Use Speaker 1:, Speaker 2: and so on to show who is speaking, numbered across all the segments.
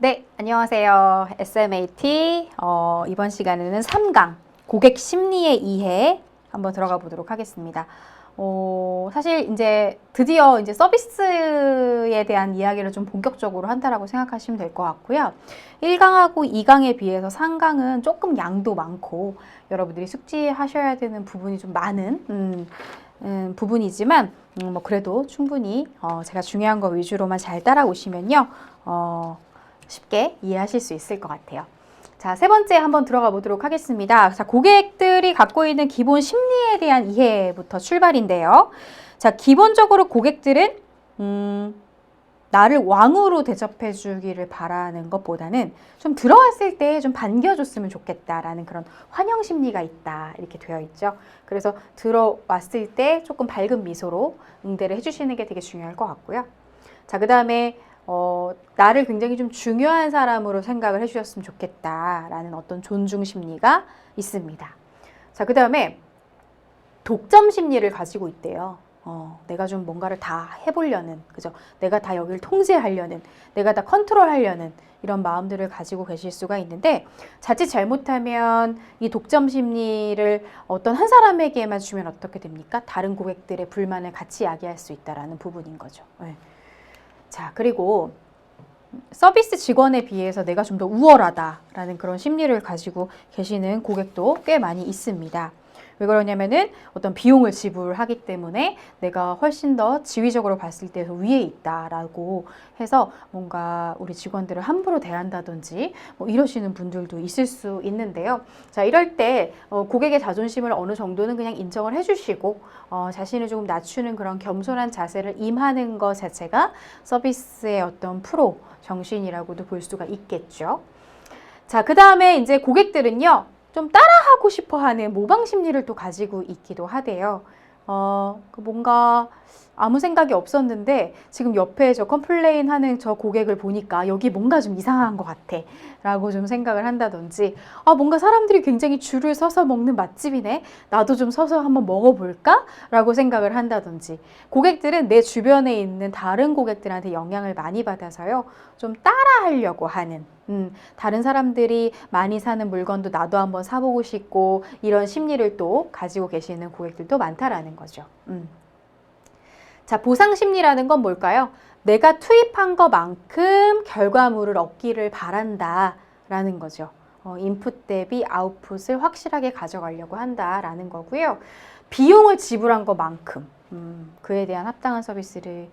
Speaker 1: 네, 안녕하세요. SMAT. 이번 시간에는 3강, 고객 심리의 이해 한번 들어가 보도록 하겠습니다. 사실 이제 드디어 이제 서비스에 대한 이야기를 좀 본격적으로 한다라고 생각하시면 될 것 같고요. 1강하고 2강에 비해서 3강은 조금 양도 많고 여러분들이 숙지하셔야 되는 부분이 좀 많은 부분이지만 뭐 그래도 충분히 제가 중요한 거 위주로만 잘 따라오시면요. 쉽게 이해하실 수 있을 것 같아요. 자, 세 번째 한번 들어가 보도록 하겠습니다. 자, 고객들이 갖고 있는 기본 심리에 대한 이해부터 출발인데요. 자, 기본적으로 고객들은 나를 왕으로 대접해 주기를 바라는 것보다는 좀 들어왔을 때 좀 반겨줬으면 좋겠다라는 그런 환영 심리가 있다, 이렇게 되어 있죠. 그래서 들어왔을 때 조금 밝은 미소로 응대를 해주시는 게 되게 중요할 것 같고요. 자, 그 다음에 나를 굉장히 좀 중요한 사람으로 생각을 해주셨으면 좋겠다라는 어떤 존중 심리가 있습니다. 자, 그 다음에 독점 심리를 가지고 있대요. 내가 좀 뭔가를 다 해보려는, 그죠? 내가 다 여기를 통제하려는, 내가 다 컨트롤하려는 이런 마음들을 가지고 계실 수가 있는데, 자칫 잘못하면 이 독점 심리를 어떤 한 사람에게만 주면 어떻게 됩니까? 다른 고객들의 불만을 같이 야기할 수 있다라는 부분인 거죠. 네. 자, 그리고 서비스 직원에 비해서 내가 좀 더 우월하다라는 그런 심리를 가지고 계시는 고객도 꽤 많이 있습니다. 왜 그러냐면은 어떤 비용을 지불하기 때문에 내가 훨씬 더 지위적으로 봤을 때 더 위에 있다라고 해서 뭔가 우리 직원들을 함부로 대한다든지 뭐 이러시는 분들도 있을 수 있는데요. 자, 이럴 때 고객의 자존심을 어느 정도는 그냥 인정을 해주시고 자신을 조금 낮추는 그런 겸손한 자세를 임하는 것 자체가 서비스의 어떤 프로 정신이라고도 볼 수가 있겠죠. 자, 그 다음에 이제 고객들은요, 좀 따라하고 싶어 하는 모방 심리를 또 가지고 있기도 하대요. 뭔가 아무 생각이 없었는데 지금 옆에 저 컴플레인 하는 저 고객을 보니까 여기 뭔가 좀 이상한 것 같아 라고 좀 생각을 한다든지, 뭔가 사람들이 굉장히 줄을 서서 먹는 맛집이네, 나도 좀 서서 한번 먹어볼까? 라고 생각을 한다든지, 고객들은 내 주변에 있는 다른 고객들한테 영향을 많이 받아서요, 좀 따라하려고 하는, 다른 사람들이 많이 사는 물건도 나도 한번 사보고 싶고, 이런 심리를 또 가지고 계시는 고객들도 많다라는 거죠. 자, 보상 심리라는 건 뭘까요? 내가 투입한 것만큼 결과물을 얻기를 바란다라는 거죠. 인풋 대비 아웃풋을 확실하게 가져가려고 한다라는 거고요. 비용을 지불한 것만큼 그에 대한 합당한 서비스를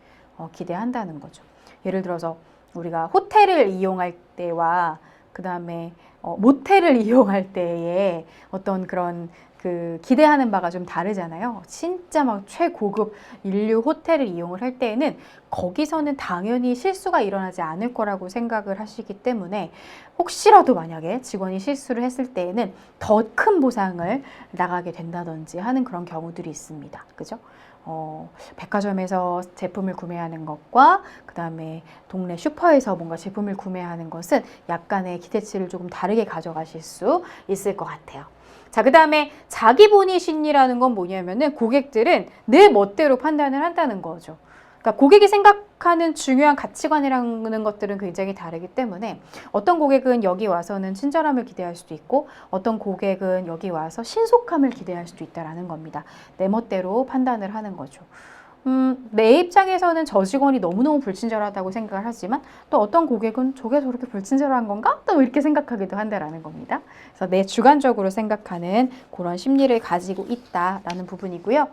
Speaker 1: 기대한다는 거죠. 예를 들어서 우리가 호텔을 이용할 때와 그 다음에 모텔을 이용할 때의 어떤 그런 그 기대하는 바가 좀 다르잖아요. 진짜 막 최고급 인류 호텔을 이용을 할 때에는 거기서는 당연히 실수가 일어나지 않을 거라고 생각을 하시기 때문에, 혹시라도 만약에 직원이 실수를 했을 때에는 더 큰 보상을 나가게 된다든지 하는 그런 경우들이 있습니다. 그죠? 백화점에서 제품을 구매하는 것과 그 다음에 동네 슈퍼에서 뭔가 제품을 구매하는 것은 약간의 기대치를 조금 다르게 가져가실 수 있을 것 같아요. 자, 그 다음에 자기 본위 심리라는 건 뭐냐면은 고객들은 내 멋대로 판단을 한다는 거죠. 그러니까 고객이 생각하는 중요한 가치관이라는 것들은 굉장히 다르기 때문에 어떤 고객은 여기 와서는 친절함을 기대할 수도 있고 어떤 고객은 여기 와서 신속함을 기대할 수도 있다는 겁니다. 내 멋대로 판단을 하는 거죠. 내 입장에서는 저 직원이 너무너무 불친절하다고 생각을 하지만 또 어떤 고객은 저게 저렇게 불친절한 건가? 또 이렇게 생각하기도 한다라는 겁니다. 그래서 내 주관적으로 생각하는 그런 심리를 가지고 있다라는 부분이고요.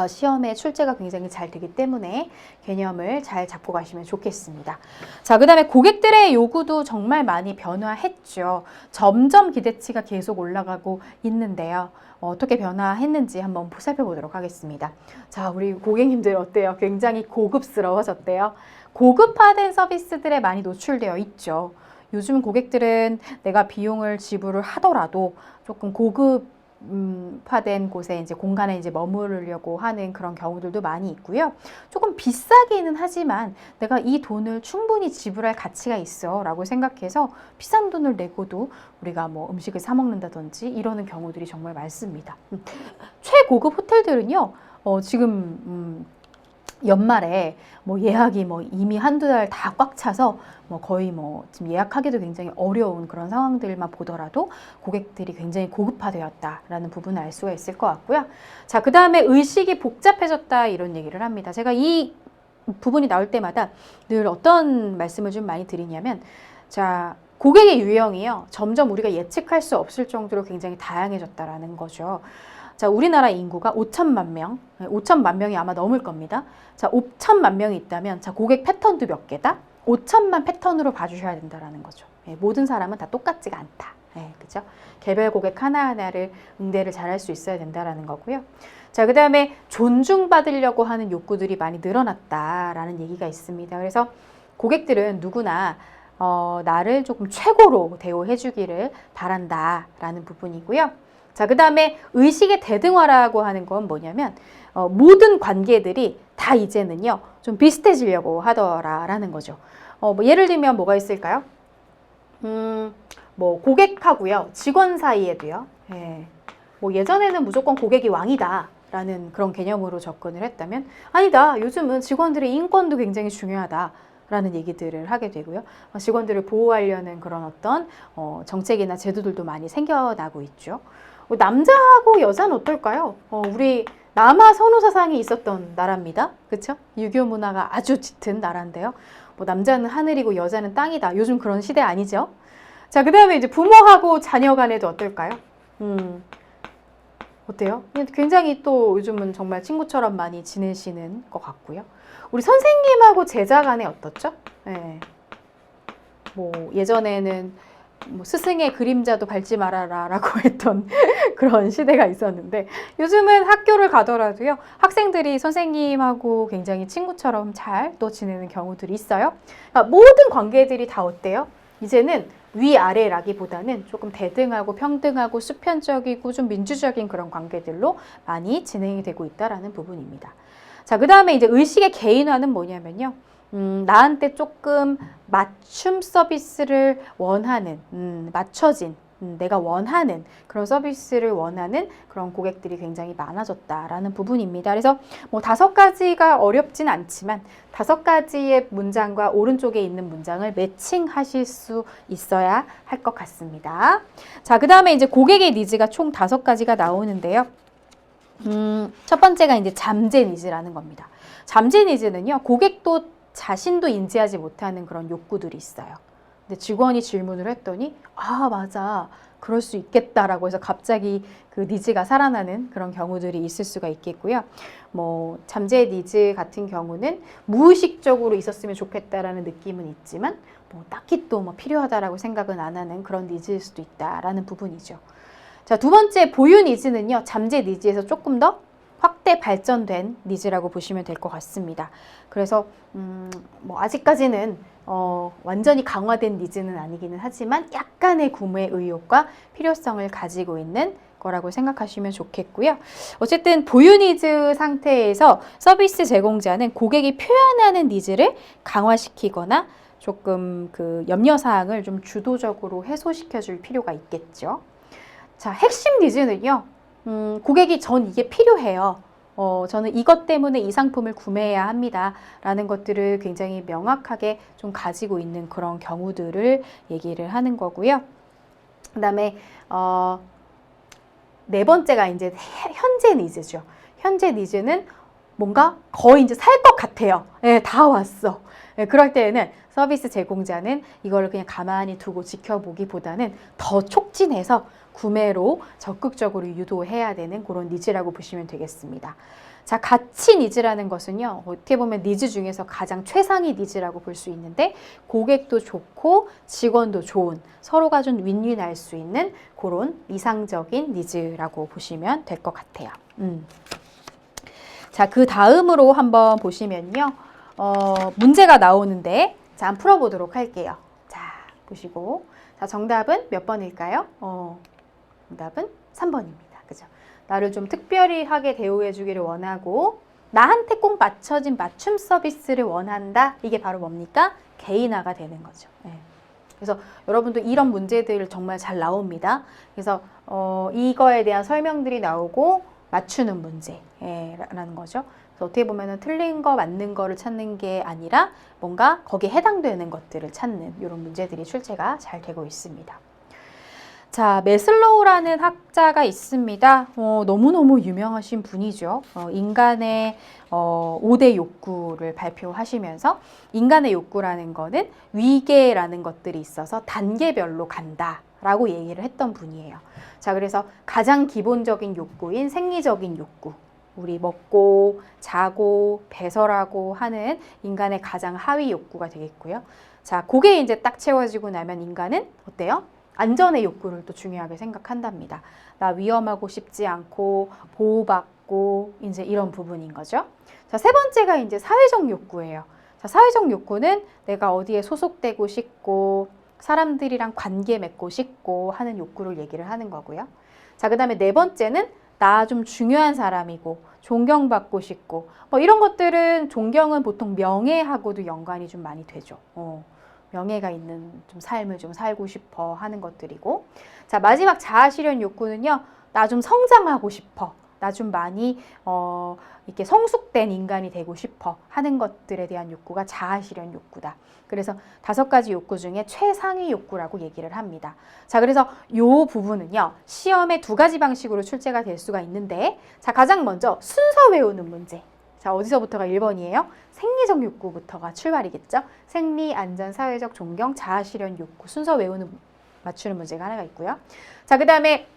Speaker 1: 시험에 출제가 굉장히 잘 되기 때문에 개념을 잘 잡고 가시면 좋겠습니다. 자, 그 다음에 고객들의 요구도 정말 많이 변화했죠. 점점 기대치가 계속 올라가고 있는데요. 어떻게 변화했는지 한번 살펴보도록 하겠습니다. 자, 우리 고객님들 어때요? 굉장히 고급스러워졌대요. 고급화된 서비스들에 많이 노출되어 있죠. 요즘 고객들은 내가 비용을 지불을 하더라도 조금 고급화된 곳에 이제 공간에 이제 머무르려고 하는 그런 경우들도 많이 있고요. 조금 비싸기는 하지만 내가 이 돈을 충분히 지불할 가치가 있어 라고 생각해서 비싼 돈을 내고도 우리가 뭐 음식을 사 먹는다든지 이러는 경우들이 정말 많습니다. 최고급 호텔들은요, 지금 연말에 뭐 예약이 뭐 이미 한두 달 다 꽉 차서 뭐 거의 뭐 지금 예약하기도 굉장히 어려운 그런 상황들만 보더라도 고객들이 굉장히 고급화되었다라는 부분을 알 수가 있을 것 같고요. 자, 그 다음에 의식이 복잡해졌다 이런 얘기를 합니다. 제가 이 부분이 나올 때마다 늘 어떤 말씀을 좀 많이 드리냐면, 자, 고객의 유형이요, 점점 우리가 예측할 수 없을 정도로 굉장히 다양해졌다라는 거죠. 자, 우리나라 인구가 5천만 명, 5천만 명이 아마 넘을 겁니다. 자, 5천만 명이 있다면, 자, 고객 패턴도 몇 개다? 5천만 패턴으로 봐주셔야 된다라는 거죠. 예, 모든 사람은 다 똑같지가 않다. 예, 그죠? 개별 고객 하나하나를 응대를 잘할 수 있어야 된다라는 거고요. 자, 그 다음에 존중받으려고 하는 욕구들이 많이 늘어났다라는 얘기가 있습니다. 그래서 고객들은 누구나 나를 조금 최고로 대우해 주기를 바란다라는 부분이고요. 자, 그 다음에 의식의 대등화라고 하는 건 뭐냐면, 모든 관계들이 다 이제는요, 좀 비슷해지려고 하더라라는 거죠. 뭐 예를 들면 뭐가 있을까요? 뭐 고객하고요, 직원 사이에도요, 예, 뭐 예전에는 무조건 고객이 왕이다 라는 그런 개념으로 접근을 했다면, 아니다, 요즘은 직원들의 인권도 굉장히 중요하다 라는 얘기들을 하게 되고요. 직원들을 보호하려는 그런 어떤 정책이나 제도들도 많이 생겨나고 있죠. 남자하고 여자는 어떨까요? 우리 남아 선호 사상이 있었던 나라입니다. 그렇죠? 유교 문화가 아주 짙은 나라인데요. 뭐 남자는 하늘이고 여자는 땅이다. 요즘 그런 시대 아니죠? 자, 그 다음에 이제 부모하고 자녀 간에도 어떨까요? 어때요? 굉장히 또 요즘은 정말 친구처럼 많이 지내시는 것 같고요. 우리 선생님하고 제자 간에 어떻죠? 네. 뭐 예전에는 뭐 스승의 그림자도 밟지 말아라 라고 했던 그런 시대가 있었는데, 요즘은 학교를 가더라도요, 학생들이 선생님하고 굉장히 친구처럼 잘 또 지내는 경우들이 있어요. 그러니까 모든 관계들이 다 어때요? 이제는 위아래라기보다는 조금 대등하고 평등하고 수평적이고 좀 민주적인 그런 관계들로 많이 진행이 되고 있다라는 부분입니다. 자, 그 다음에 이제 의식의 개인화는 뭐냐면요, 나한테 조금 맞춤 서비스를 원하는, 맞춰진, 내가 원하는 그런 서비스를 원하는 그런 고객들이 굉장히 많아졌다라는 부분입니다. 그래서 뭐 5가지가 어렵진 않지만 5가지의 문장과 오른쪽에 있는 문장을 매칭하실 수 있어야 할 것 같습니다. 자, 그 다음에 이제 고객의 니즈가 총 5가지가 나오는데요. 첫 번째가 이제 잠재 니즈라는 겁니다. 잠재 니즈는요, 고객도 자신도 인지하지 못하는 그런 욕구들이 있어요. 근데 직원이 질문을 했더니, 아, 맞아, 그럴 수 있겠다라고 해서 갑자기 그 니즈가 살아나는 그런 경우들이 있을 수가 있겠고요. 뭐 잠재 니즈 같은 경우는 무의식적으로 있었으면 좋겠다라는 느낌은 있지만, 뭐 딱히 또 뭐 필요하다라고 생각은 안 하는 그런 니즈일 수도 있다라는 부분이죠. 자, 두 번째 보유 니즈는요, 잠재 니즈에서 조금 더 확대 발전된 니즈라고 보시면 될 것 같습니다. 그래서 뭐 아직까지는 완전히 강화된 니즈는 아니기는 하지만 약간의 구매 의욕과 필요성을 가지고 있는 거라고 생각하시면 좋겠고요. 어쨌든 보유 니즈 상태에서 서비스 제공자는 고객이 표현하는 니즈를 강화시키거나 조금 그 염려사항을 좀 주도적으로 해소시켜 줄 필요가 있겠죠. 자, 핵심 니즈는요, 고객이 전 이게 필요해요. 저는 이것 때문에 이 상품을 구매해야 합니다. 라는 것들을 굉장히 명확하게 좀 가지고 있는 그런 경우들을 얘기를 하는 거고요. 그 다음에, 네 번째가 이제 현재 니즈죠. 현재 니즈는 뭔가 거의 이제 살 것 같아요. 네, 다 왔어. 네, 그럴 때에는 서비스 제공자는 이걸 그냥 가만히 두고 지켜보기보다는 더 촉진해서 구매로 적극적으로 유도해야 되는 그런 니즈라고 보시면 되겠습니다. 자, 가치 니즈라는 것은요, 어떻게 보면 니즈 중에서 가장 최상위 니즈라고 볼 수 있는데, 고객도 좋고 직원도 좋은, 서로가 좀 윈윈할 수 있는 그런 이상적인 니즈라고 보시면 될 것 같아요. 자, 그 다음으로 한번 보시면요, 문제가 나오는데, 자, 한번 풀어보도록 할게요. 자, 보시고, 자, 정답은 몇 번일까요? 정답은 3번입니다. 그죠? 나를 좀 특별히 하게 대우해 주기를 원하고 나한테 꼭 맞춰진 맞춤 서비스를 원한다. 이게 바로 뭡니까? 개인화가 되는 거죠. 네. 그래서 여러분도 이런 문제들 정말 잘 나옵니다. 그래서 이거에 대한 설명들이 나오고 맞추는 문제라는 거죠. 그래서 어떻게 보면은 틀린 거, 맞는 거를 찾는 게 아니라 뭔가 거기에 해당되는 것들을 찾는 이런 문제들이 출제가 잘 되고 있습니다. 자, 매슬로우라는 학자가 있습니다. 너무너무 유명하신 분이죠. 인간의 5대 욕구를 발표하시면서 인간의 욕구라는 거는 위계라는 것들이 있어서 단계별로 간다라고 얘기를 했던 분이에요. 자, 그래서 가장 기본적인 욕구인 생리적인 욕구, 우리 먹고 자고 배설하고 하는 인간의 가장 하위 욕구가 되겠고요. 자, 그게 이제 딱 채워지고 나면 인간은 어때요? 안전의 욕구를 또 중요하게 생각한답니다. 나 위험하고 싶지 않고 보호받고 이제 이런 부분인 거죠. 자, 세 번째가 이제 사회적 욕구예요. 자, 사회적 욕구는 내가 어디에 소속되고 싶고 사람들이랑 관계 맺고 싶고 하는 욕구를 얘기를 하는 거고요. 자, 그다음에 네 번째는 나 좀 중요한 사람이고 존경받고 싶고 뭐 이런 것들은 존경은 보통 명예하고도 연관이 좀 많이 되죠. 명예가 있는 좀 삶을 좀 살고 싶어 하는 것들이고, 자, 마지막 자아실현 욕구는요, 나 좀 성장하고 싶어, 나 좀 많이 이렇게 성숙된 인간이 되고 싶어 하는 것들에 대한 욕구가 자아실현 욕구다. 그래서 5가지 욕구 중에 최상위 욕구라고 얘기를 합니다. 자, 그래서 요 부분은요, 시험에 2가지 방식으로 출제가 될 수가 있는데, 자, 가장 먼저 순서 외우는 문제. 자, 어디서부터가 1번이에요? 생리적 욕구부터가 출발이겠죠? 생리, 안전, 사회적 존경, 자아실현 욕구, 순서 외우는, 맞추는 문제가 하나가 있고요. 자, 그 다음에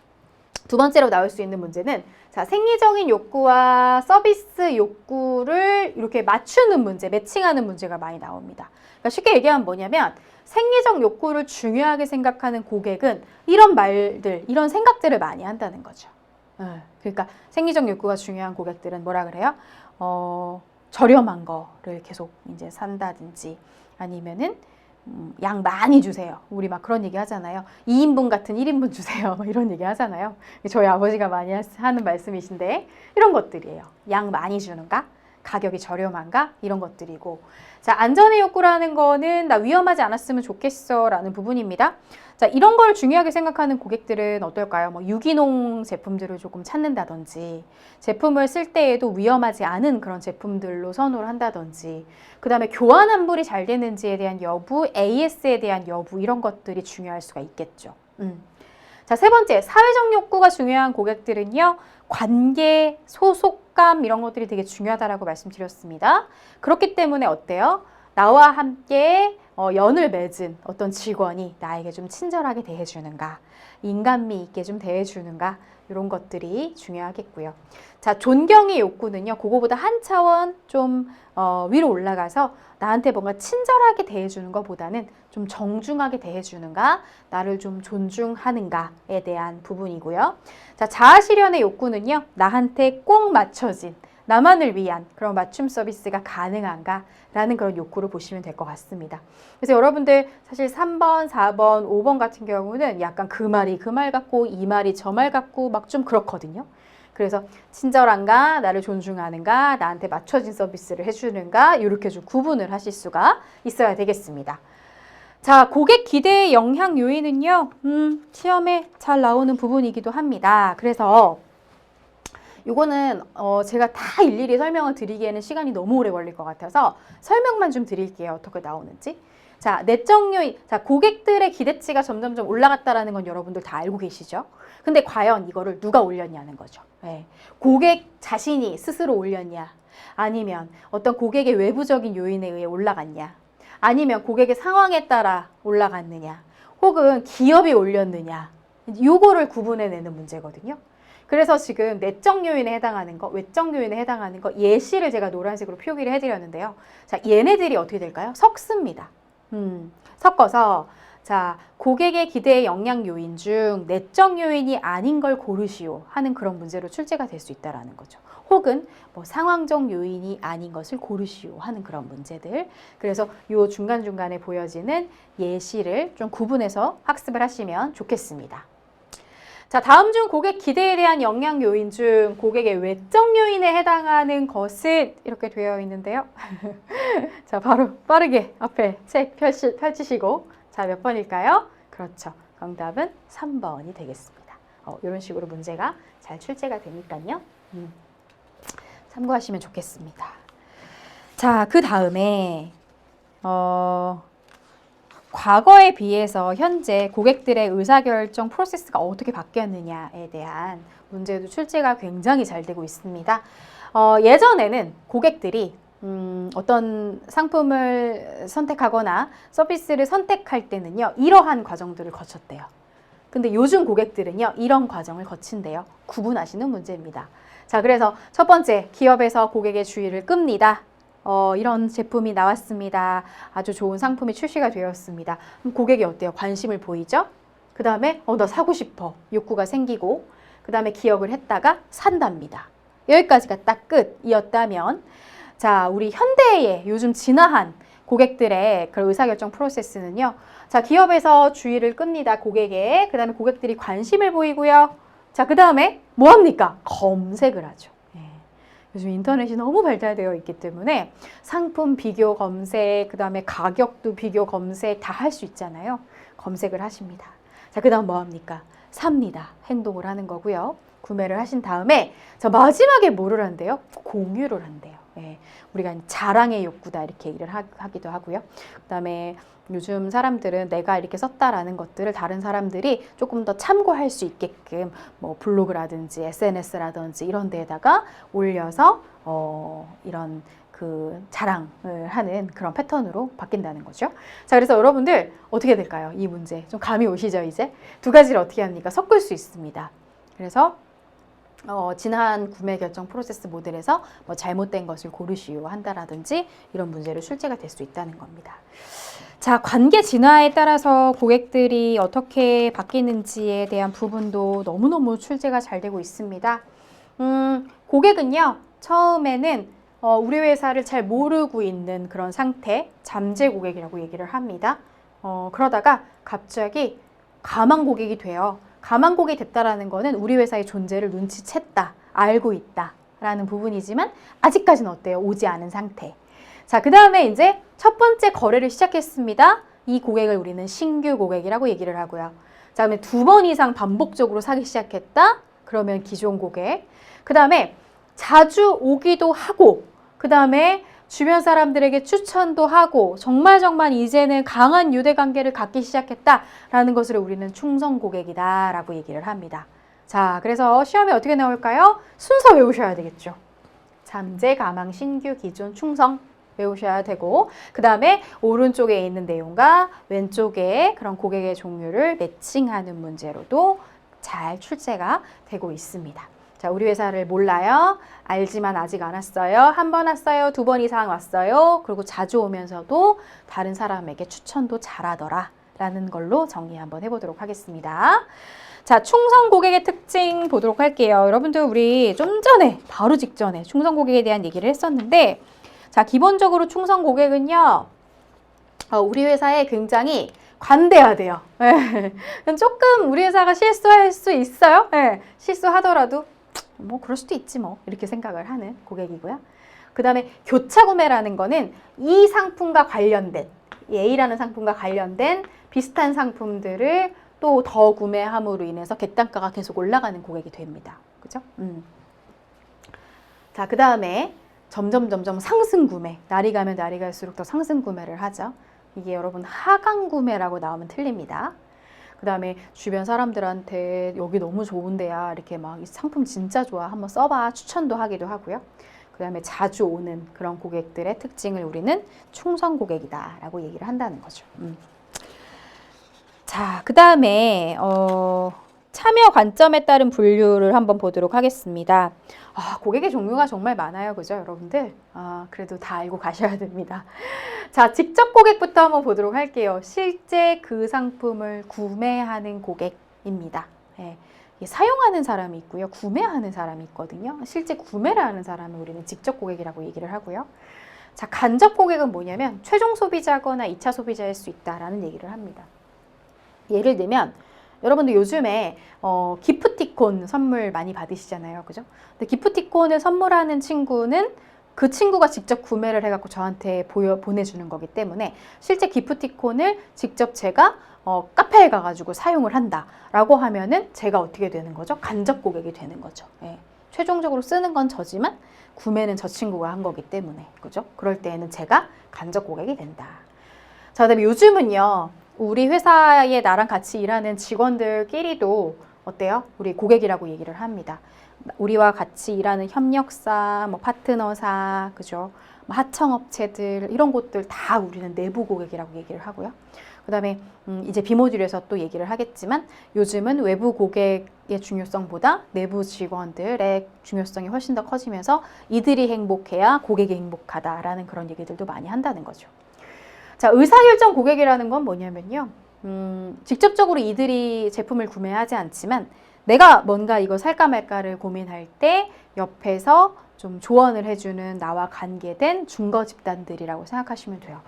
Speaker 1: 2번째로 나올 수 있는 문제는 자, 생리적인 욕구와 서비스 욕구를 이렇게 맞추는 문제, 매칭하는 문제가 많이 나옵니다. 그러니까 쉽게 얘기하면 뭐냐면 생리적 욕구를 중요하게 생각하는 고객은 이런 말들, 이런 생각들을 많이 한다는 거죠. 그러니까 생리적 욕구가 중요한 고객들은 뭐라 그래요? 저렴한 거를 계속 이제 산다든지 아니면은 양 많이 주세요. 우리 막 그런 얘기 하잖아요. 2인분 같은 1인분 주세요. 이런 얘기 하잖아요. 저희 아버지가 많이 하는 말씀이신데 이런 것들이에요. 양 많이 주는가? 가격이 저렴한가? 이런 것들이고, 자, 안전의 욕구라는 거는 나 위험하지 않았으면 좋겠어 라는 부분입니다. 자, 이런 걸 중요하게 생각하는 고객들은 어떨까요? 뭐 유기농 제품들을 조금 찾는다든지 제품을 쓸 때에도 위험하지 않은 그런 제품들로 선호를 한다든지, 그 다음에 교환 환불이 잘 되는지에 대한 여부, AS에 대한 여부, 이런 것들이 중요할 수가 있겠죠. 자, 세 번째, 사회적 욕구가 중요한 고객들은요, 관계, 소속감 이런 것들이 되게 중요하다라고 말씀드렸습니다. 그렇기 때문에 어때요? 나와 함께 연을 맺은 어떤 직원이 나에게 좀 친절하게 대해주는가, 인간미 있게 좀 대해주는가, 이런 것들이 중요하겠고요. 자, 존경의 욕구는요, 그거보다 한 차원 좀 위로 올라가서 나한테 뭔가 친절하게 대해주는 것보다는 좀 정중하게 대해주는가, 나를 좀 존중하는가에 대한 부분이고요. 자, 자아실현의 욕구는요, 나한테 꼭 맞춰진, 나만을 위한 그런 맞춤 서비스가 가능한가 라는 그런 욕구를 보시면 될 것 같습니다. 그래서 여러분들 사실 3번, 4번, 5번 같은 경우는 약간 그 말이 그 말 같고 이 말이 저 말 같고 막 좀 그렇거든요. 그래서 친절한가, 나를 존중하는가, 나한테 맞춰진 서비스를 해주는가, 이렇게 좀 구분을 하실 수가 있어야 되겠습니다. 자, 고객 기대의 영향 요인은요, 시험에 잘 나오는 부분이기도 합니다. 그래서 이거는 제가 다 일일이 설명을 드리기에는 시간이 너무 오래 걸릴 것 같아서 설명만 좀 드릴게요. 어떻게 나오는지. 자, 내적 요인. 자, 고객들의 기대치가 점점점 올라갔다라는 건 여러분들 다 알고 계시죠? 근데 과연 이거를 누가 올렸냐는 거죠. 네. 고객 자신이 스스로 올렸냐? 아니면 어떤 고객의 외부적인 요인에 의해 올라갔냐? 아니면 고객의 상황에 따라 올라갔느냐? 혹은 기업이 올렸느냐? 요거를 구분해내는 문제거든요. 그래서 지금 내적 요인에 해당하는 거, 외적 요인에 해당하는 거 예시를 제가 노란색으로 표기를 해드렸는데요. 자, 얘네들이 어떻게 될까요? 섞습니다. 섞어서 자, 고객의 기대의 영향 요인 중 내적 요인이 아닌 걸 고르시오 하는 그런 문제로 출제가 될 수 있다라는 거죠. 혹은 뭐 상황적 요인이 아닌 것을 고르시오 하는 그런 문제들. 그래서 요 중간중간에 보여지는 예시를 좀 구분해서 학습을 하시면 좋겠습니다. 자, 다음 중 고객 기대에 대한 영향 요인 중 고객의 외적 요인에 해당하는 것은 이렇게 되어 있는데요. 자, 바로 빠르게 앞에 책 펼치시고, 자, 몇 번일까요? 그렇죠. 정답은 3번이 되겠습니다. 이런 식으로 문제가 잘 출제가 되니까요. 참고하시면 좋겠습니다. 자, 그 다음에 과거에 비해서 현재 고객들의 의사결정 프로세스가 어떻게 바뀌었느냐에 대한 문제도 출제가 굉장히 잘 되고 있습니다. 예전에는 고객들이 어떤 상품을 선택하거나 서비스를 선택할 때는요, 이러한 과정들을 거쳤대요. 근데 요즘 고객들은요, 이런 과정을 거친대요. 구분하시는 문제입니다. 자, 그래서 첫 번째, 기업에서 고객의 주의를 끕니다. 이런 제품이 나왔습니다. 아주 좋은 상품이 출시가 되었습니다. 그럼 고객이 어때요? 관심을 보이죠? 그 다음에 나 사고 싶어. 욕구가 생기고 그 다음에 기억을 했다가 산답니다. 여기까지가 딱 끝이었다면 자, 우리 현대의 요즘 진화한 고객들의 그런 의사결정 프로세스는요. 자, 기업에서 주의를 끕니다. 고객에. 그 다음에 고객들이 관심을 보이고요. 자, 그 다음에 뭐 합니까? 검색을 하죠. 요즘 인터넷이 너무 발달되어 있기 때문에 상품 비교 검색, 그 다음에 가격도 비교 검색 다 할 수 있잖아요. 검색을 하십니다. 자, 그 다음 뭐 합니까? 삽니다. 행동을 하는 거고요. 구매를 하신 다음에 자, 마지막에 뭐를 한대요? 공유를 한대요. 우리가 자랑의 욕구다 이렇게 얘기를 하기도 하고요. 그 다음에 요즘 사람들은 내가 이렇게 썼다라는 것들을 다른 사람들이 조금 더 참고할 수 있게끔 뭐 블로그라든지 SNS라든지 이런 데에다가 올려서 이런 그 자랑을 하는 그런 패턴으로 바뀐다는 거죠. 자, 그래서 여러분들 어떻게 될까요? 이 문제 좀 감이 오시죠? 이제 두 가지를 어떻게 합니까? 섞을 수 있습니다. 그래서 진한 구매 결정 프로세스 모델에서 뭐 잘못된 것을 고르시오 한다라든지 이런 문제로 출제가 될 수 있다는 겁니다. 자, 관계 진화에 따라서 고객들이 어떻게 바뀌는지에 대한 부분도 너무너무 출제가 잘 되고 있습니다. 고객은요, 처음에는 우리 회사를 잘 모르고 있는 그런 상태, 잠재 고객이라고 얘기를 합니다. 그러다가 갑자기 가망 고객이 돼요. 가망 고객이 됐다라는 거는 우리 회사의 존재를 눈치챘다, 알고 있다 라는 부분이지만 아직까지는 어때요? 오지 않은 상태. 자, 그 다음에 이제 첫 번째 거래를 시작했습니다. 이 고객을 우리는 신규 고객이라고 얘기를 하고요. 자, 그러면 2번 이상 반복적으로 사기 시작했다? 그러면 기존 고객. 그 다음에 자주 오기도 하고, 그 다음에 주변 사람들에게 추천도 하고 정말 이제는 강한 유대관계를 갖기 시작했다라는 것을 우리는 충성 고객이다라고 얘기를 합니다. 자, 그래서 시험에 어떻게 나올까요? 순서 외우셔야 되겠죠. 잠재, 가망, 신규, 기존, 충성 외우셔야 되고 그 다음에 오른쪽에 있는 내용과 왼쪽에 그런 고객의 종류를 매칭하는 문제로도 잘 출제가 되고 있습니다. 자, 우리 회사를 몰라요. 알지만 아직 안 왔어요. 한 번 왔어요. 2번 이상 왔어요. 그리고 자주 오면서도 다른 사람에게 추천도 잘하더라 라는 걸로 정리 한번 해보도록 하겠습니다. 자, 충성 고객의 특징 보도록 할게요. 여러분들 우리 좀 전에 바로 직전에 충성 고객에 대한 얘기를 했었는데 자, 기본적으로 충성 고객은요. 우리 회사에 굉장히 관대하대요. 조금 우리 회사가 실수할 수 있어요. 실수하더라도 뭐 그럴 수도 있지 뭐 이렇게 생각을 하는 고객이고요. 그 다음에 교차 구매라는 거는 이 상품과 관련된 A라는 상품과 관련된 비슷한 상품들을 또 더 구매함으로 인해서 객단가가 계속 올라가는 고객이 됩니다. 그죠? 자, 그 다음에 점점 상승 구매, 날이 가면 날이 갈수록 더 상승 구매를 하죠. 이게 여러분 하강 구매라고 나오면 틀립니다. 그 다음에 주변 사람들한테 여기 너무 좋은데야 이렇게 막 이 상품 진짜 좋아 한번 써봐 추천도 하기도 하고요. 그 다음에 자주 오는 그런 고객들의 특징을 우리는 충성 고객이다 라고 얘기를 한다는 거죠. 자, 그 다음에 참여 관점에 따른 분류를 한번 보도록 하겠습니다. 고객의 종류가 정말 많아요. 그죠, 여러분들? 그래도 다 알고 가셔야 됩니다. 자, 직접 고객부터 한번 보도록 할게요. 실제 그 상품을 구매하는 고객입니다. 사용하는 사람이 있고요. 구매하는 사람이 있거든요. 실제 구매를 하는 사람을 우리는 직접 고객이라고 얘기를 하고요. 자, 간접 고객은 뭐냐면 최종 소비자거나 2차 소비자일 수 있다라는 얘기를 합니다. 예를 들면 여러분들 요즘에 기프티콘 선물 많이 받으시잖아요. 그죠? 근데 기프티콘을 선물하는 친구는 그 친구가 직접 구매를 해갖고 저한테 보내주는 거기 때문에 실제 기프티콘을 직접 제가 카페에 가가지고 사용을 한다라고 하면은 제가 어떻게 되는 거죠? 간접 고객이 되는 거죠. 최종적으로 쓰는 건 저지만 구매는 저 친구가 한 거기 때문에, 그죠? 그럴 때에는 제가 간접 고객이 된다. 자, 그다음에 요즘은요, 우리 회사에 나랑 같이 일하는 직원들끼리도 어때요? 우리 고객이라고 얘기를 합니다. 우리와 같이 일하는 협력사, 뭐 파트너사, 그죠? 뭐 하청업체들, 이런 곳들 다 우리는 내부 고객이라고 얘기를 하고요. 그 다음에 이제 비모듈에서 또 얘기를 하겠지만 요즘은 외부 고객의 중요성보다 내부 직원들의 중요성이 훨씬 더 커지면서 이들이 행복해야 고객이 행복하다라는 그런 얘기들도 많이 한다는 거죠. 자, 의사결정 고객이라는 건 뭐냐면요. 직접적으로 이들이 제품을 구매하지 않지만 내가 뭔가 이거 살까 말까를 고민할 때 옆에서 좀 조언을 해주는 나와 관계된 중거 집단들이라고 생각하시면 돼요.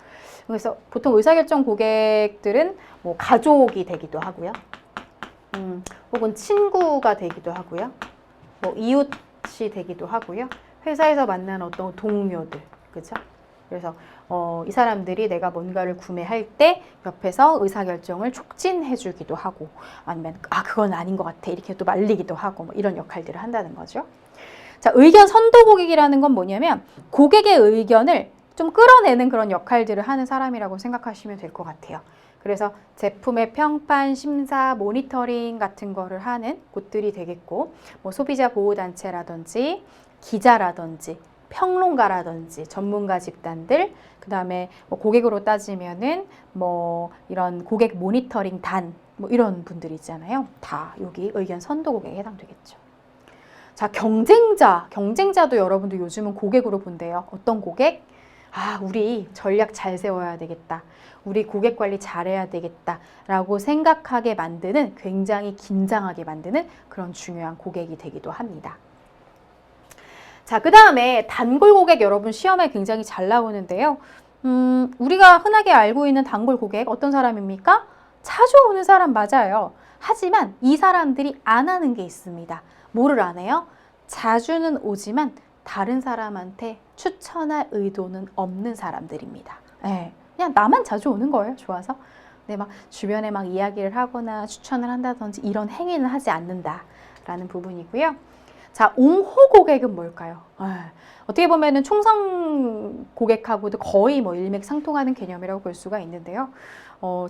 Speaker 1: 그래서 보통 의사결정 고객들은 뭐 가족이 되기도 하고요. 혹은 친구가 되기도 하고요. 뭐 이웃이 되기도 하고요. 회사에서 만난 어떤 동료들, 그죠? 그래서 이 사람들이 내가 뭔가를 구매할 때 옆에서 의사결정을 촉진해주기도 하고 아니면 그건 아닌 것 같아 이렇게 또 말리기도 하고 뭐 이런 역할들을 한다는 거죠. 자, 의견 선도 고객이라는 건 뭐냐면 고객의 의견을 좀 끌어내는 그런 역할들을 하는 사람이라고 생각하시면 될 것 같아요. 그래서 제품의 평판, 심사, 모니터링 같은 거를 하는 곳들이 되겠고 뭐 소비자 보호단체라든지 기자라든지 평론가라든지 전문가 집단들, 그 다음에 뭐 고객으로 따지면은 뭐 이런 고객 모니터링 단, 뭐 이런 분들이 있잖아요. 다 여기 의견 선도 고객에 해당되겠죠. 자, 경쟁자도 여러분도 요즘은 고객으로 본대요. 어떤 고객? 우리 전략 잘 세워야 되겠다. 우리 고객 관리 잘해야 되겠다. 라고 생각하게 만드는, 굉장히 긴장하게 만드는 그런 중요한 고객이 되기도 합니다. 자, 그 다음에 단골 고객 여러분 시험에 굉장히 잘 나오는데요. 우리가 흔하게 알고 있는 단골 고객 어떤 사람입니까? 자주 오는 사람 맞아요. 하지만 이 사람들이 안 하는 게 있습니다. 뭐를 안 해요? 자주는 오지만 다른 사람한테 추천할 의도는 없는 사람들입니다. 네, 그냥 나만 자주 오는 거예요. 좋아서. 근데 막 주변에 막 이야기를 하거나 추천을 한다든지 이런 행위는 하지 않는다라는 부분이고요. 자, 옹호 고객은 뭘까요? 어떻게 보면은 총성 고객하고도 거의 뭐 일맥상통하는 개념이라고 볼 수가 있는데요.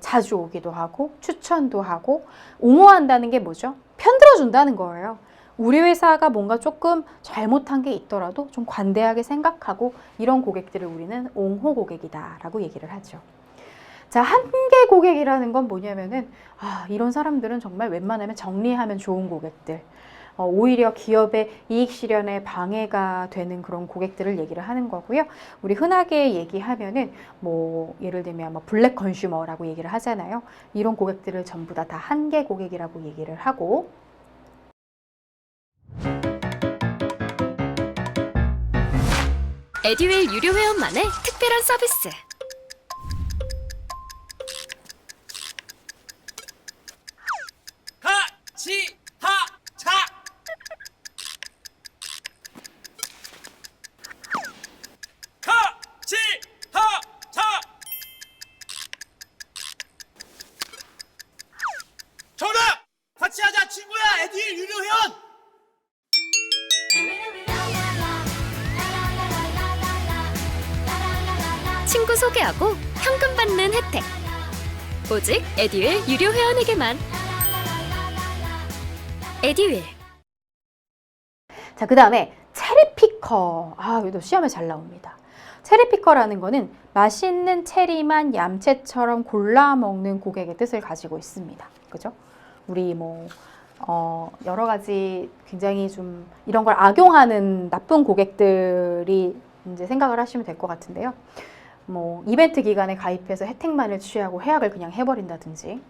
Speaker 1: 자주 오기도 하고 추천도 하고 옹호한다는 게 뭐죠? 편들어준다는 거예요. 우리 회사가 뭔가 조금 잘못한 게 있더라도 좀 관대하게 생각하고 이런 고객들을 우리는 옹호 고객이다라고 얘기를 하죠. 자, 한계 고객이라는 건 뭐냐면은 이런 사람들은 정말 웬만하면 정리하면 좋은 고객들. 오히려 기업의 이익 실현에 방해가 되는 그런 고객들을 얘기를 하는 거고요. 우리 흔하게 얘기하면은 뭐 예를 들면 뭐 블랙 컨슈머라고 얘기를 하잖아요. 이런 고객들을 전부 다 한계 고객이라고 얘기를 하고
Speaker 2: 에듀윌 유료 회원만의 특별한 서비스.
Speaker 3: 정답! 같이 하자 친구야 에듀윌 유료 회원!
Speaker 2: 친구 소개하고 현금 받는 혜택. 오직 에듀윌 유료 회원에게만. 에듀윌.
Speaker 1: 자, 그 다음에 체리피커. 이것도 시험에 잘 나옵니다. 체리피커라는 거는 맛있는 체리만 얌체처럼 골라 먹는 고객의 뜻을 가지고 있습니다. 그죠? 우리 뭐 여러 가지 굉장히 좀 이런 걸 악용하는 나쁜 고객들이 이제 생각을 하시면 될 것 같은데요. 뭐 이벤트 기간에 가입해서 혜택만을 취하고 해약을 그냥 해버린다든지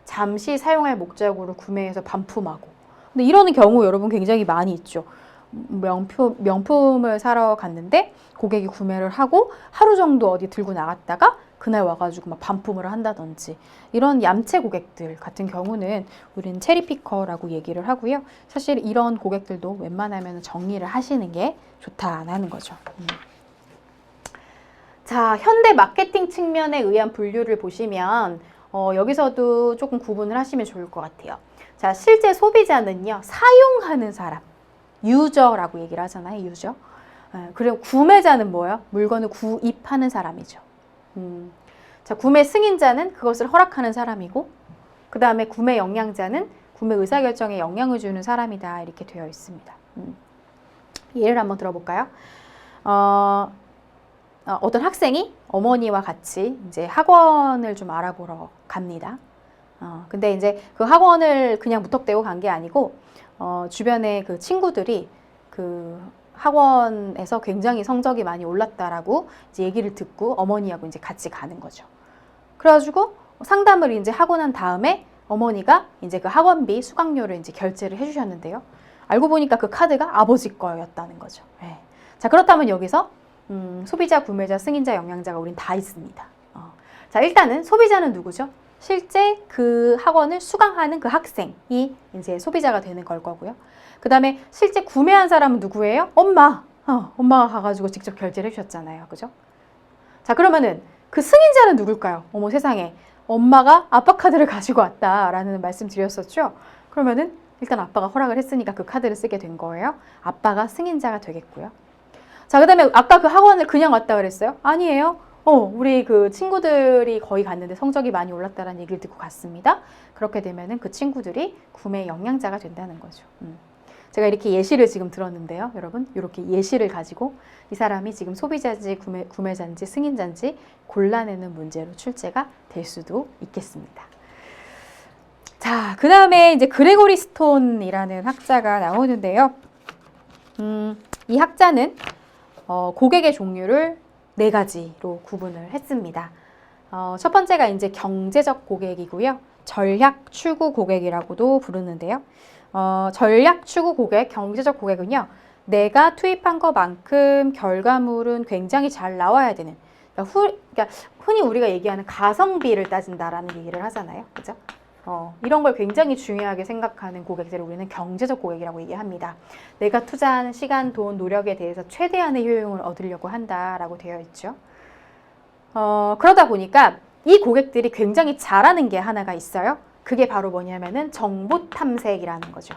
Speaker 1: 잠시 사용할 목적으로 구매해서 반품하고 근데 이러는 경우 여러분 굉장히 많이 있죠. 명품을 사러 갔는데 고객이 구매를 하고 하루 정도 어디 들고 나갔다가 그날 와가지고 막 반품을 한다든지 이런 얌체 고객들 같은 경우는 우리는 체리피커라고 얘기를 하고요. 사실 이런 고객들도 웬만하면 정리를 하시는 게 좋다는 거죠. 자, 현대 마케팅 측면에 의한 분류를 보시면 여기서도 조금 구분을 하시면 좋을 것 같아요. 자, 실제 소비자는요, 사용하는 사람. 유저라고 얘기를 하잖아요. 유저. 그리고 구매자는 뭐예요? 물건을 구입하는 사람이죠. 자, 구매 승인자는 그것을 허락하는 사람이고, 그 다음에 구매 영향자는 구매 의사결정에 영향을 주는 사람이다. 이렇게 되어 있습니다. 예를 한번 들어볼까요? 어떤 학생이 어머니와 같이 이제 학원을 좀 알아보러 갑니다. 근데 이제 그 학원을 그냥 무턱대고 간 게 아니고, 주변에 그 친구들이 그 학원에서 굉장히 성적이 많이 올랐다라고 이제 얘기를 듣고 어머니하고 이제 같이 가는 거죠. 그래가지고 상담을 이제 하고 난 다음에 어머니가 이제 그 학원비 수강료를 이제 결제를 해주셨는데요. 알고 보니까 그 카드가 아버지 거였다는 거죠. 네. 자, 그렇다면 여기서 소비자, 구매자, 승인자, 영향자가 우린 다 있습니다. 자, 일단은 소비자는 누구죠? 실제 그 학원을 수강하는 그 학생이 이제 소비자가 되는 걸 거고요. 그 다음에 실제 구매한 사람은 누구예요? 엄마. 엄마가 가가지고 직접 결제를 해주셨잖아요. 그죠? 자, 그러면은 그 승인자는 누굴까요? 어머 세상에. 엄마가 아빠 카드를 가지고 왔다라는 말씀 드렸었죠? 그러면은 일단 아빠가 허락을 했으니까 그 카드를 쓰게 된 거예요. 아빠가 승인자가 되겠고요. 자, 그 다음에 아까 그 학원을 그냥 왔다 그랬어요? 아니에요. 우리 그 친구들이 거기 갔는데 성적이 많이 올랐다는 얘기를 듣고 갔습니다. 그렇게 되면은 그 친구들이 구매 영향자가 된다는 거죠. 제가 이렇게 예시를 지금 들었는데요. 여러분, 이렇게 예시를 가지고 이 사람이 지금 소비자인지 구매자인지 승인자인지 골라내는 문제로 출제가 될 수도 있겠습니다. 자, 그 다음에 이제 그레고리 스톤이라는 학자가 나오는데요. 이 학자는 고객의 종류를 4가지로 구분을 했습니다. 첫 번째가 이제 경제적 고객이고요. 전략 추구 고객이라고도 부르는데요. 전략 추구 고객, 경제적 고객은요. 내가 투입한 것만큼 결과물은 굉장히 잘 나와야 되는, 그러니까 흔히 우리가 얘기하는 가성비를 따진다라는 얘기를 하잖아요. 그죠? 이런 걸 굉장히 중요하게 생각하는 고객들을 우리는 경제적 고객이라고 얘기합니다. 내가 투자한 시간, 돈, 노력에 대해서 최대한의 효용을 얻으려고 한다라고 되어 있죠. 그러다 보니까 이 고객들이 굉장히 잘하는 게 하나가 있어요. 그게 바로 뭐냐면은 정보 탐색이라는 거죠.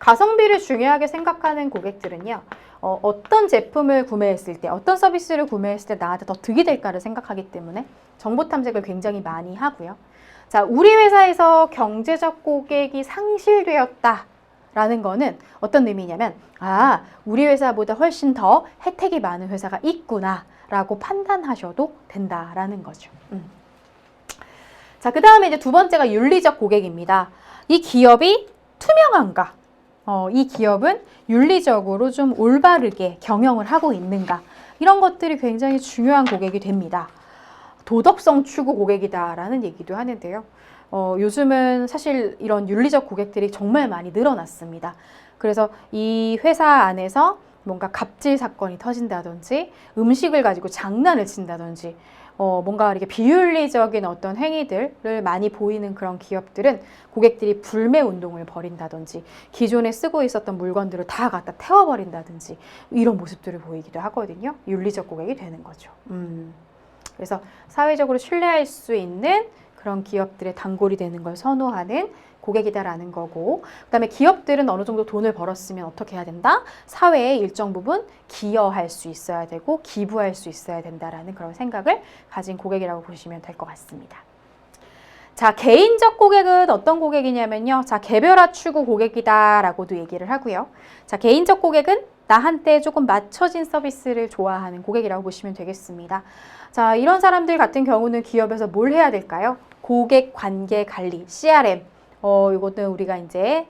Speaker 1: 가성비를 중요하게 생각하는 고객들은요. 어떤 제품을 구매했을 때, 어떤 서비스를 구매했을 때 나한테 더 득이 될까를 생각하기 때문에 정보 탐색을 굉장히 많이 하고요. 자, 우리 회사에서 경제적 고객이 상실되었다라는 거는 어떤 의미냐면, 우리 회사보다 훨씬 더 혜택이 많은 회사가 있구나라고 판단하셔도 된다라는 거죠. 자, 그 다음에 이제 두 번째가 윤리적 고객입니다. 이 기업이 투명한가? 이 기업은 윤리적으로 좀 올바르게 경영을 하고 있는가? 이런 것들이 굉장히 중요한 고객이 됩니다. 도덕성 추구 고객이다라는 얘기도 하는데요. 요즘은 사실 이런 윤리적 고객들이 정말 많이 늘어났습니다. 그래서 이 회사 안에서 뭔가 갑질 사건이 터진다든지 음식을 가지고 장난을 친다든지 뭔가 이렇게 비윤리적인 어떤 행위들을 많이 보이는 그런 기업들은 고객들이 불매 운동을 벌인다든지 기존에 쓰고 있었던 물건들을 다 갖다 태워버린다든지 이런 모습들을 보이기도 하거든요. 윤리적 고객이 되는 거죠. 그래서 사회적으로 신뢰할 수 있는 그런 기업들의 단골이 되는 걸 선호하는 고객이다라는 거고, 그 다음에 기업들은 어느 정도 돈을 벌었으면 어떻게 해야 된다? 사회에 일정 부분 기여할 수 있어야 되고 기부할 수 있어야 된다라는 그런 생각을 가진 고객이라고 보시면 될 것 같습니다. 자, 개인적 고객은 어떤 고객이냐면요. 자, 개별화 추구 고객이다라고도 얘기를 하고요. 자, 개인적 고객은 나한테 조금 맞춰진 서비스를 좋아하는 고객이라고 보시면 되겠습니다. 자, 이런 사람들 같은 경우는 기업에서 뭘 해야 될까요? 고객 관계 관리, CRM. 이것도 우리가 이제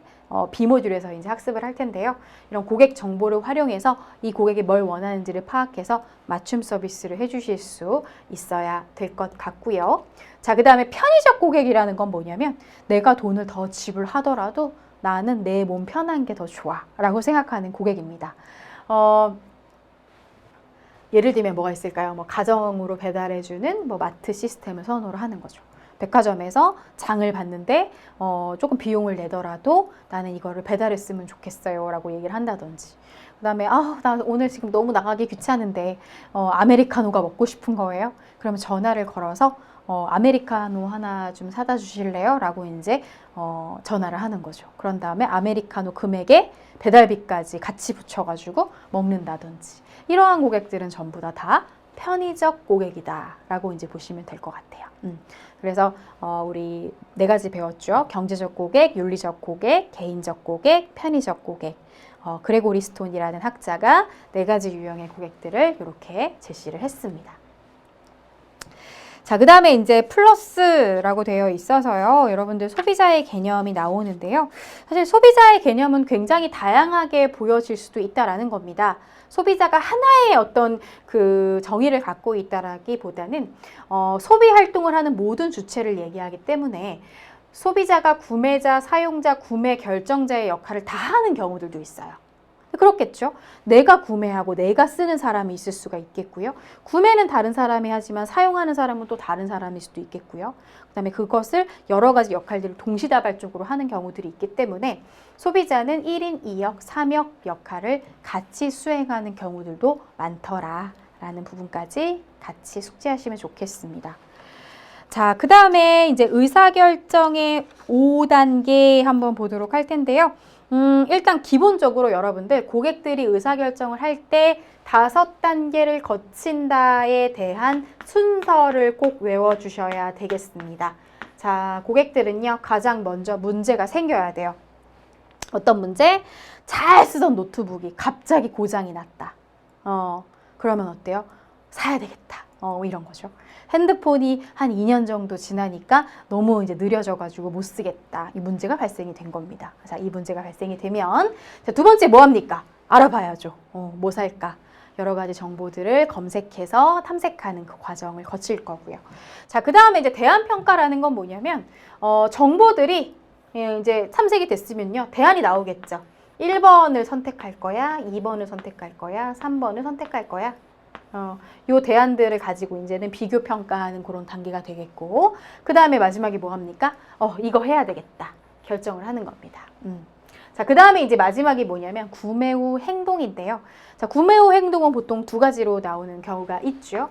Speaker 1: B모듈에서 이제 학습을 할 텐데요. 이런 고객 정보를 활용해서 이 고객이 뭘 원하는지를 파악해서 맞춤 서비스를 해주실 수 있어야 될 것 같고요. 자, 그 다음에 편의적 고객이라는 건 뭐냐면 내가 돈을 더 지불하더라도 나는 내 몸 편한 게 더 좋아 라고 생각하는 고객입니다. 예를 들면 뭐가 있을까요? 가정으로 배달해주는 마트 시스템을 선호를 하는 거죠. 백화점에서 장을 봤는데 조금 비용을 내더라도 나는 이거를 배달했으면 좋겠어요 라고 얘기를 한다든지, 그 다음에 나 오늘 지금 너무 나가기 귀찮은데 아메리카노가 먹고 싶은 거예요. 그러면 전화를 걸어서 아메리카노 하나 좀 사다 주실래요? 라고 이제 전화를 하는 거죠. 그런 다음에 아메리카노 금액에 배달비까지 같이 붙여가지고 먹는다든지, 이러한 고객들은 전부 다 편의적 고객이다 라고 이제 보시면 될 것 같아요. 그래서 우리 4가지 배웠죠. 경제적 고객, 윤리적 고객, 개인적 고객, 편의적 고객. 그레고리 스톤이라는 학자가 4가지 유형의 고객들을 이렇게 제시를 했습니다. 자, 그 다음에 이제 플러스라고 되어 있어서요. 여러분들 소비자의 개념이 나오는데요. 사실 소비자의 개념은 굉장히 다양하게 보여질 수도 있다라는 겁니다. 소비자가 하나의 어떤 그 정의를 갖고 있다라기보다는 소비 활동을 하는 모든 주체를 얘기하기 때문에 소비자가 구매자, 사용자, 구매 결정자의 역할을 다 하는 경우들도 있어요. 그렇겠죠. 내가 구매하고 내가 쓰는 사람이 있을 수가 있겠고요. 구매는 다른 사람이 하지만 사용하는 사람은 또 다른 사람일 수도 있겠고요. 그 다음에 그것을 여러 가지 역할들을 동시다발적으로 하는 경우들이 있기 때문에 소비자는 1인 2역, 3역 역할을 같이 수행하는 경우들도 많더라라는 부분까지 같이 숙지하시면 좋겠습니다. 자, 그 다음에 이제 의사결정의 5단계 한번 보도록 할 텐데요. 일단 기본적으로 여러분들 고객들이 의사결정을 할 때 5단계를 거친다에 대한 순서를 꼭 외워주셔야 되겠습니다. 자, 고객들은요, 가장 먼저 문제가 생겨야 돼요. 어떤 문제? 잘 쓰던 노트북이 갑자기 고장이 났다. 그러면 어때요? 사야 되겠다. 이런 거죠. 핸드폰이 한 2년 정도 지나니까 너무 이제 느려져가지고 못 쓰겠다. 이 문제가 발생이 된 겁니다. 자, 이 문제가 발생이 되면 자, 2번째 뭐 합니까? 알아봐야죠. 뭐 살까? 여러 가지 정보들을 검색해서 탐색하는 그 과정을 거칠 거고요. 자, 그 다음에 이제 대안평가라는 건 뭐냐면 정보들이 이제 탐색이 됐으면요, 대안이 나오겠죠. 1번을 선택할 거야, 2번을 선택할 거야, 3번을 선택할 거야. 요 대안들을 가지고 이제는 비교 평가하는 그런 단계가 되겠고, 그 다음에 마지막에 뭐 합니까? 이거 해야 되겠다. 결정을 하는 겁니다. 자, 그 다음에 이제 마지막이 뭐냐면 구매 후 행동인데요. 자, 구매 후 행동은 보통 2가지로 나오는 경우가 있죠.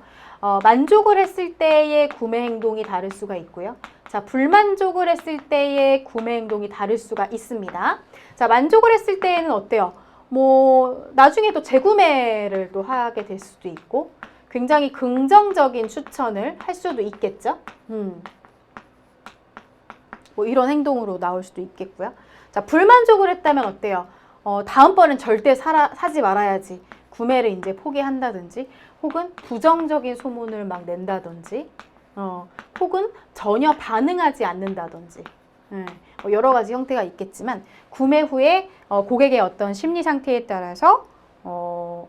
Speaker 1: 만족을 했을 때의 구매 행동이 다를 수가 있고요. 자, 불만족을 했을 때의 구매 행동이 다를 수가 있습니다. 자, 만족을 했을 때에는 어때요? 나중에 또 재구매를 또 하게 될 수도 있고, 굉장히 긍정적인 추천을 할 수도 있겠죠. 이런 행동으로 나올 수도 있겠고요. 자, 불만족을 했다면 어때요? 다음번엔 절대 사지 말아야지. 구매를 이제 포기한다든지, 혹은 부정적인 소문을 막 낸다든지, 혹은 전혀 반응하지 않는다든지. 여러 가지 형태가 있겠지만 구매 후에 고객의 어떤 심리 상태에 따라서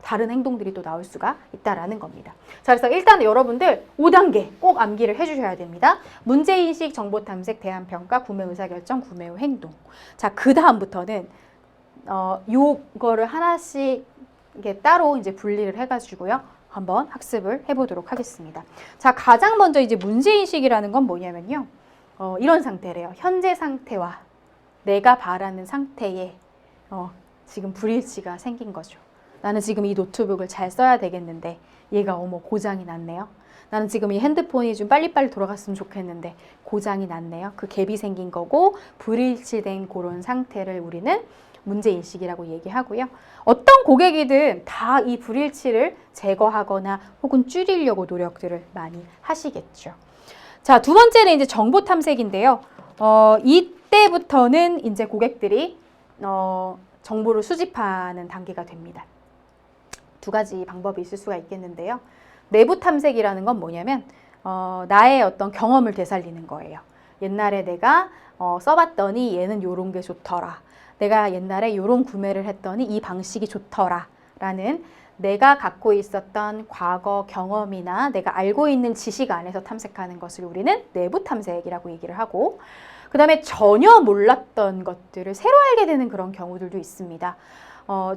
Speaker 1: 다른 행동들이 또 나올 수가 있다라는 겁니다. 자, 그래서 일단 여러분들 5단계 꼭 암기를 해주셔야 됩니다. 문제인식, 정보탐색, 대안평가, 구매 의사결정, 구매 후 행동. 자, 그 다음부터는 요거를 하나씩 이게 따로 이제 분리를 해가지고요, 한번 학습을 해보도록 하겠습니다. 자, 가장 먼저 이제 문제인식이라는 건 뭐냐면요, 이런 상태래요. 현재 상태와 내가 바라는 상태에 지금 불일치가 생긴 거죠. 나는 지금 이 노트북을 잘 써야 되겠는데 얘가 고장이 났네요. 나는 지금 이 핸드폰이 좀 빨리빨리 돌아갔으면 좋겠는데 고장이 났네요. 그 갭이 생긴 거고 불일치된 그런 상태를 우리는 문제인식이라고 얘기하고요. 어떤 고객이든 다 이 불일치를 제거하거나 혹은 줄이려고 노력들을 많이 하시겠죠. 자, 2번째는 이제 정보 탐색인데요. 이때부터는 이제 고객들이 정보를 수집하는 단계가 됩니다. 2가지 방법이 있을 수가 있겠는데요. 내부 탐색이라는 건 뭐냐면 나의 어떤 경험을 되살리는 거예요. 옛날에 내가 써봤더니 얘는 요런 게 좋더라. 내가 옛날에 요런 구매를 했더니 이 방식이 좋더라. 라는 내가 갖고 있었던 과거 경험이나 내가 알고 있는 지식 안에서 탐색하는 것을 우리는 내부 탐색이라고 얘기를 하고, 그 다음에 전혀 몰랐던 것들을 새로 알게 되는 그런 경우들도 있습니다.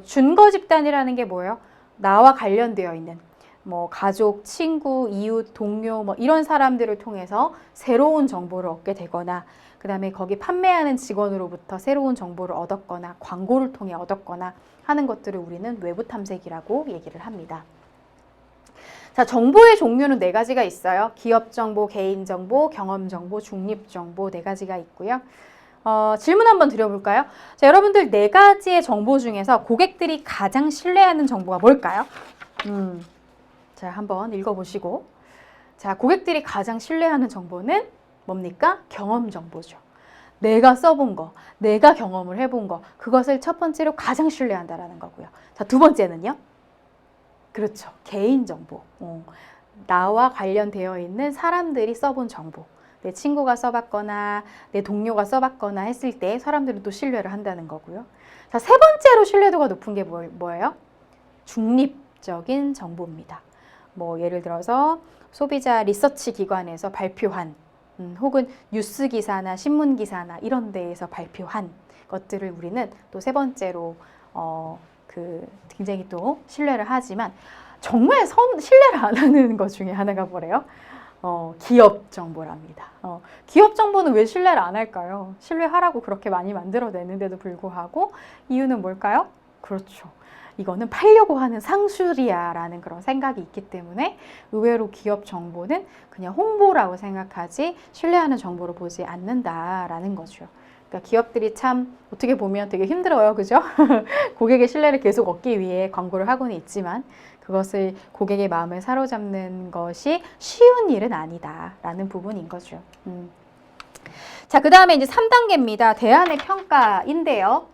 Speaker 1: 준거 집단이라는 게 뭐예요? 나와 관련되어 있는, 뭐 가족, 친구, 이웃, 동료 뭐 이런 사람들을 통해서 새로운 정보를 얻게 되거나 그 다음에 거기 판매하는 직원으로부터 새로운 정보를 얻었거나 광고를 통해 얻었거나 하는 것들을 우리는 외부 탐색이라고 얘기를 합니다. 자, 정보의 종류는 4가지가 있어요. 기업 정보, 개인 정보, 경험 정보, 중립 정보 4가지가 있고요. 질문 한번 드려볼까요? 자, 여러분들 4가지의 정보 중에서 고객들이 가장 신뢰하는 정보가 뭘까요? 자, 한번 읽어보시고. 자, 고객들이 가장 신뢰하는 정보는 뭡니까? 경험 정보죠. 내가 써본 거, 내가 경험을 해본 거, 그것을 첫 번째로 가장 신뢰한다라는 거고요. 자, 2번째는요? 그렇죠. 개인 정보. 나와 관련되어 있는 사람들이 써본 정보. 내 친구가 써봤거나 내 동료가 써봤거나 했을 때 사람들은 또 신뢰를 한다는 거고요. 자, 3번째로 신뢰도가 높은 게 뭐예요? 중립적인 정보입니다. 뭐 예를 들어서 소비자 리서치 기관에서 발표한 혹은 뉴스 기사나 신문 기사나 이런 데에서 발표한 것들을 우리는 또 3번째로 굉장히 또 신뢰를 하지만 정말 신뢰를 안 하는 것 중에 하나가 뭐래요? 기업 정보랍니다. 기업 정보는 왜 신뢰를 안 할까요? 신뢰하라고 그렇게 많이 만들어내는데도 불구하고 이유는 뭘까요? 그렇죠. 이거는 팔려고 하는 상술이야 라는 그런 생각이 있기 때문에 의외로 기업 정보는 그냥 홍보라고 생각하지 신뢰하는 정보로 보지 않는다라는 거죠. 그러니까 기업들이 참 어떻게 보면 되게 힘들어요. 그죠? 고객의 신뢰를 계속 얻기 위해 광고를 하고는 있지만 그것을 고객의 마음을 사로잡는 것이 쉬운 일은 아니다라는 부분인 거죠. 자, 그 다음에 이제 3단계입니다. 대안의 평가인데요.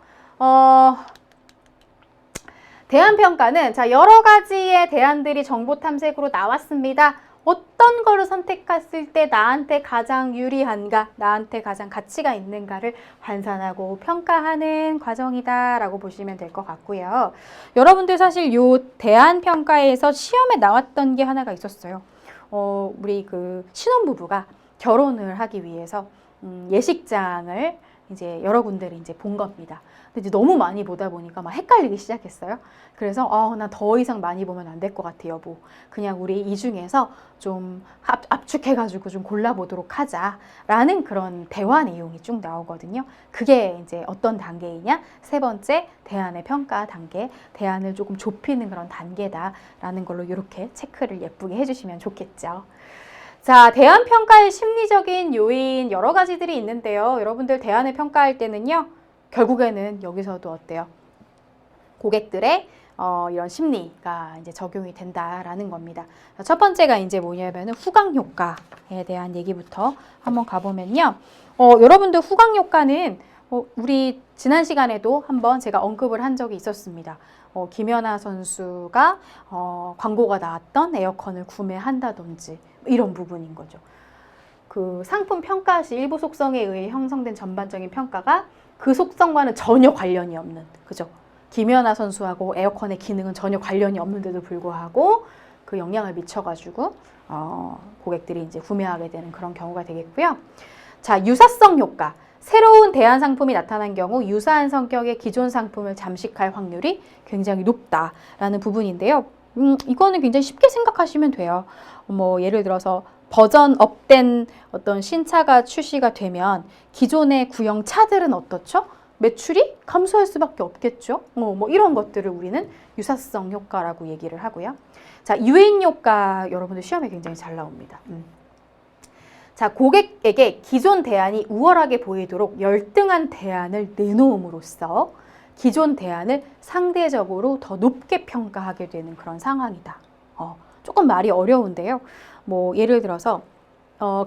Speaker 1: 대안평가는 자, 여러 가지의 대안들이 정보 탐색으로 나왔습니다. 어떤 거를 선택했을 때 나한테 가장 유리한가, 나한테 가장 가치가 있는가를 환산하고 평가하는 과정이다라고 보시면 될 것 같고요. 여러분들 사실 요 대안평가에서 시험에 나왔던 게 하나가 있었어요. 우리 그 신혼부부가 결혼을 하기 위해서 예식장을 이제 여러 군데를 이제 본 겁니다. 근데 이제 너무 많이 보다 보니까 막 헷갈리기 시작했어요. 그래서 나 더 이상 많이 보면 안 될 것 같아, 여보. 그냥 우리 이 중에서 좀 압축해가지고 좀 골라보도록 하자라는 그런 대화 내용이 쭉 나오거든요. 그게 이제 어떤 단계이냐? 3번째 대안의 평가 단계, 대안을 조금 좁히는 그런 단계다라는 걸로 이렇게 체크를 예쁘게 해주시면 좋겠죠. 자, 대안 평가의 심리적인 요인 여러 가지들이 있는데요. 여러분들 대안을 평가할 때는요. 결국에는 여기서도 어때요? 고객들의 이런 심리가 이제 적용이 된다라는 겁니다. 첫 번째가 이제 뭐냐면은 후광 효과에 대한 얘기부터 한번 가보면요. 여러분들 후광 효과는 우리 지난 시간에도 한번 제가 언급을 한 적이 있었습니다. 김연아 선수가 광고가 나왔던 에어컨을 구매한다든지 이런 부분인 거죠. 그 상품 평가 시 일부 속성에 의해 형성된 전반적인 평가가 그 속성과는 전혀 관련이 없는, 그죠? 김연아 선수하고 에어컨의 기능은 전혀 관련이 없는데도 불구하고 그 영향을 미쳐가지고 고객들이 이제 구매하게 되는 그런 경우가 되겠고요. 자, 유사성 효과. 새로운 대안 상품이 나타난 경우 유사한 성격의 기존 상품을 잠식할 확률이 굉장히 높다라는 부분인데요. 이거는 굉장히 쉽게 생각하시면 돼요. 뭐 예를 들어서 버전업된 어떤 신차가 출시가 되면 기존의 구형 차들은 어떻죠? 매출이 감소할 수밖에 없겠죠. 뭐 이런 것들을 우리는 유사성 효과라고 얘기를 하고요. 자, 유인 효과 여러분들 시험에 굉장히 잘 나옵니다. 자, 고객에게 기존 대안이 우월하게 보이도록 열등한 대안을 내놓음으로써 기존 대안을 상대적으로 더 높게 평가하게 되는 그런 상황이다. 조금 말이 어려운데요. 뭐 예를 들어서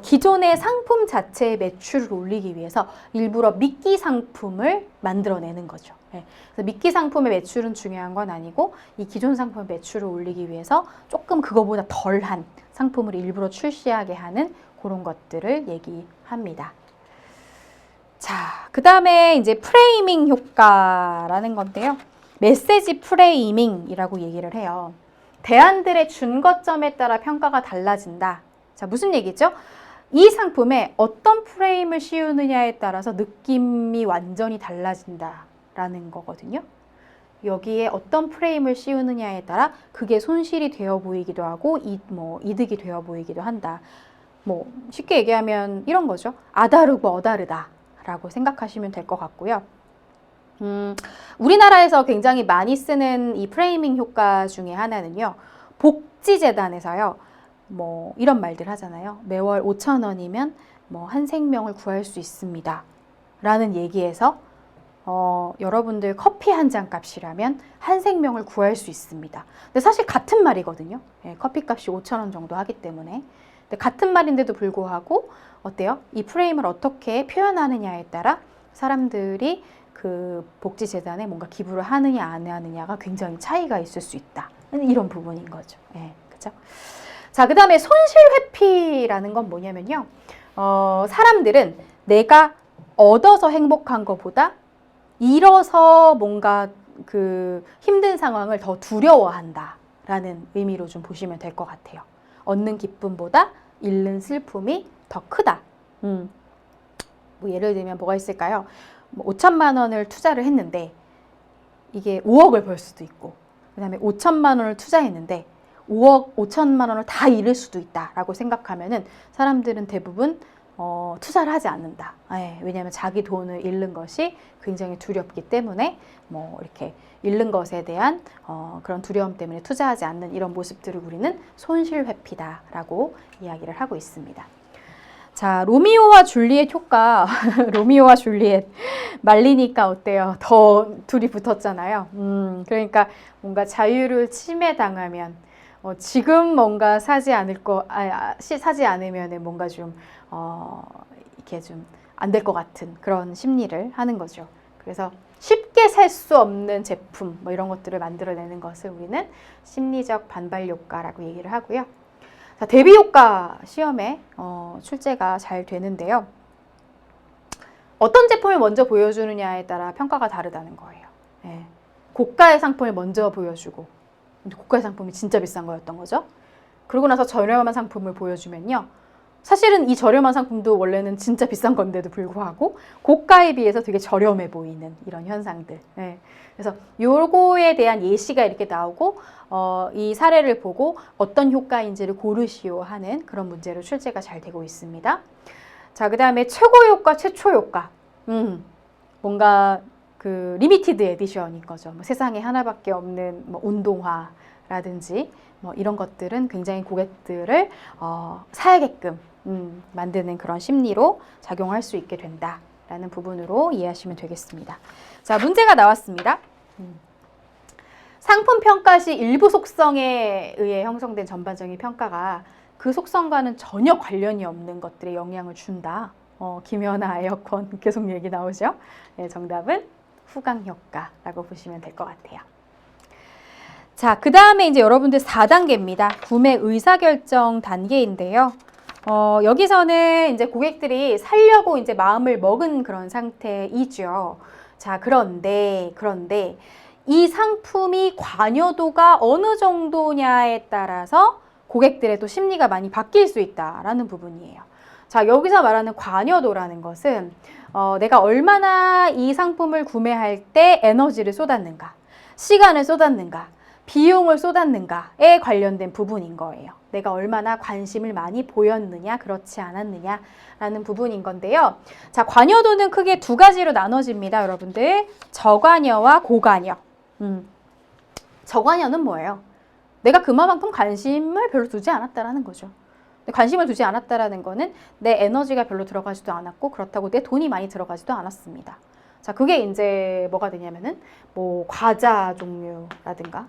Speaker 1: 기존의 상품 자체의 매출을 올리기 위해서 일부러 미끼 상품을 만들어내는 거죠. 그래서 미끼 상품의 매출은 중요한 건 아니고 이 기존 상품의 매출을 올리기 위해서 조금 그거보다 덜한 상품을 일부러 출시하게 하는 그런 것들을 얘기합니다. 자, 그 다음에 이제 프레이밍 효과라는 건데요. 메시지 프레이밍이라고 얘기를 해요. 대안들의 준거점에 따라 평가가 달라진다. 자, 무슨 얘기죠? 이 상품에 어떤 프레임을 씌우느냐에 따라서 느낌이 완전히 달라진다라는 거거든요. 여기에 어떤 프레임을 씌우느냐에 따라 그게 손실이 되어 보이기도 하고 이득이 되어 보이기도 한다. 뭐 쉽게 얘기하면 이런 거죠. 아다르고 어다르다 라고 생각하시면 될 것 같고요. 우리나라에서 굉장히 많이 쓰는 이 프레이밍 효과 중에 하나는요. 복지재단에서요. 뭐 이런 말들 하잖아요. 매월 5,000원이면 뭐 한 생명을 구할 수 있습니다. 라는 얘기에서 여러분들 커피 한 잔 값이라면 한 생명을 구할 수 있습니다. 근데 사실 같은 말이거든요. 예, 커피 값이 5,000원 정도 하기 때문에. 근데 같은 말인데도 불구하고 어때요? 이 프레임을 어떻게 표현하느냐에 따라 사람들이 그 복지재단에 뭔가 기부를 하느냐 안 하느냐가 굉장히 차이가 있을 수 있다. 이런 부분인 거죠. 예, 그죠? 자, 그 다음에 손실회피라는 건 뭐냐면요. 사람들은 내가 얻어서 행복한 것보다 잃어서 뭔가 그 힘든 상황을 더 두려워한다라는 의미로 좀 보시면 될 것 같아요. 얻는 기쁨보다 잃는 슬픔이 더 크다. 뭐 예를 들면 뭐가 있을까요? 뭐 5천만 원을 투자를 했는데 이게 5억을 벌 수도 있고 그 다음에 5천만 원을 투자했는데 5억 5천만 원을 다 잃을 수도 있다라고 생각하면은 사람들은 대부분 투자를 하지 않는다. 예, 왜냐하면 자기 돈을 잃는 것이 굉장히 두렵기 때문에 뭐 이렇게 잃는 것에 대한 그런 두려움 때문에 투자하지 않는 이런 모습들을 우리는 손실회피다라고 이야기를 하고 있습니다. 자, 로미오와 줄리엣 효과. 로미오와 줄리엣 말리니까 어때요? 더 둘이 붙었잖아요. 그러니까 뭔가 자유를 침해당하면 지금 뭔가 사지 않으면 뭔가 좀 이렇게 좀 안 될 것 같은 그런 심리를 하는 거죠. 그래서 쉽게 살 수 없는 제품 뭐 이런 것들을 만들어내는 것을 우리는 심리적 반발 효과라고 얘기를 하고요. 자, 대비 효과 시험에 출제가 잘 되는데요. 어떤 제품을 먼저 보여주느냐에 따라 평가가 다르다는 거예요. 예. 고가의 상품을 먼저 보여주고 근데 고가의 상품이 진짜 비싼 거였던 거죠. 그러고 나서 저렴한 상품을 보여주면요. 사실은 이 저렴한 상품도 원래는 진짜 비싼 건데도 불구하고 고가에 비해서 되게 저렴해 보이는 이런 현상들. 예. 그래서 요거에 대한 예시가 이렇게 나오고 이 사례를 보고 어떤 효과인지를 고르시오 하는 그런 문제로 출제가 잘 되고 있습니다. 자, 그 다음에 최고 효과, 최초 효과. 뭔가 그 리미티드 에디션인 거죠. 뭐 세상에 하나밖에 없는 뭐 운동화라든지 뭐 이런 것들은 굉장히 고객들을 사야게끔 만드는 그런 심리로 작용할 수 있게 된다라는 부분으로 이해하시면 되겠습니다. 자, 문제가 나왔습니다. 상품 평가 시 일부 속성에 의해 형성된 전반적인 평가가 그 속성과는 전혀 관련이 없는 것들에 영향을 준다. 김연아 에어컨 계속 얘기 나오죠. 네, 정답은 후광 효과라고 보시면 될 것 같아요. 자, 그 다음에 이제 여러분들 4단계입니다. 구매 의사결정 단계인데요. 여기서는 이제 고객들이 사려고 이제 마음을 먹은 그런 상태이죠. 자, 그런데 이 상품이 관여도가 어느 정도냐에 따라서 고객들의 또 심리가 많이 바뀔 수 있다라는 부분이에요. 자, 여기서 말하는 관여도라는 것은 내가 얼마나 이 상품을 구매할 때 에너지를 쏟았는가, 시간을 쏟았는가, 비용을 쏟았는가에 관련된 부분인 거예요. 내가 얼마나 관심을 많이 보였느냐, 그렇지 않았느냐라는 부분인 건데요. 자, 관여도는 크게 두 가지로 나눠집니다, 여러분들. 저관여와 고관여. 저관여는 뭐예요? 내가 그만큼 관심을 별로 두지 않았다라는 거죠. 관심을 두지 않았다라는 거는 내 에너지가 별로 들어가지도 않았고 그렇다고 내 돈이 많이 들어가지도 않았습니다. 자, 그게 이제 뭐가 되냐면은 뭐 과자 종류라든가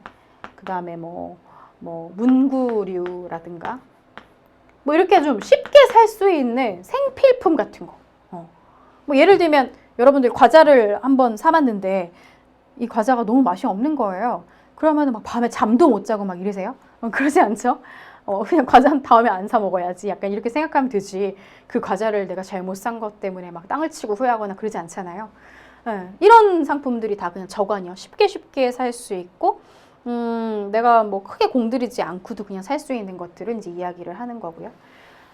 Speaker 1: 그 다음에 뭐 문구류라든가 뭐 이렇게 좀 쉽게 살 수 있는 생필품 같은 거. 뭐 예를 들면 여러분들 과자를 한번 사봤는데 이 과자가 너무 맛이 없는 거예요. 그러면 막 밤에 잠도 못 자고 막 이러세요? 그러지 않죠? 그냥 과자는 다음에 안 사 먹어야지. 약간 이렇게 생각하면 되지. 그 과자를 내가 잘못 산 것 때문에 막 땅을 치고 후회하거나 그러지 않잖아요. 이런 상품들이 다 그냥 저관여. 쉽게 살 수 있고, 내가 뭐 크게 공들이지 않고도 그냥 살 수 있는 것들을 이제 이야기를 하는 거고요.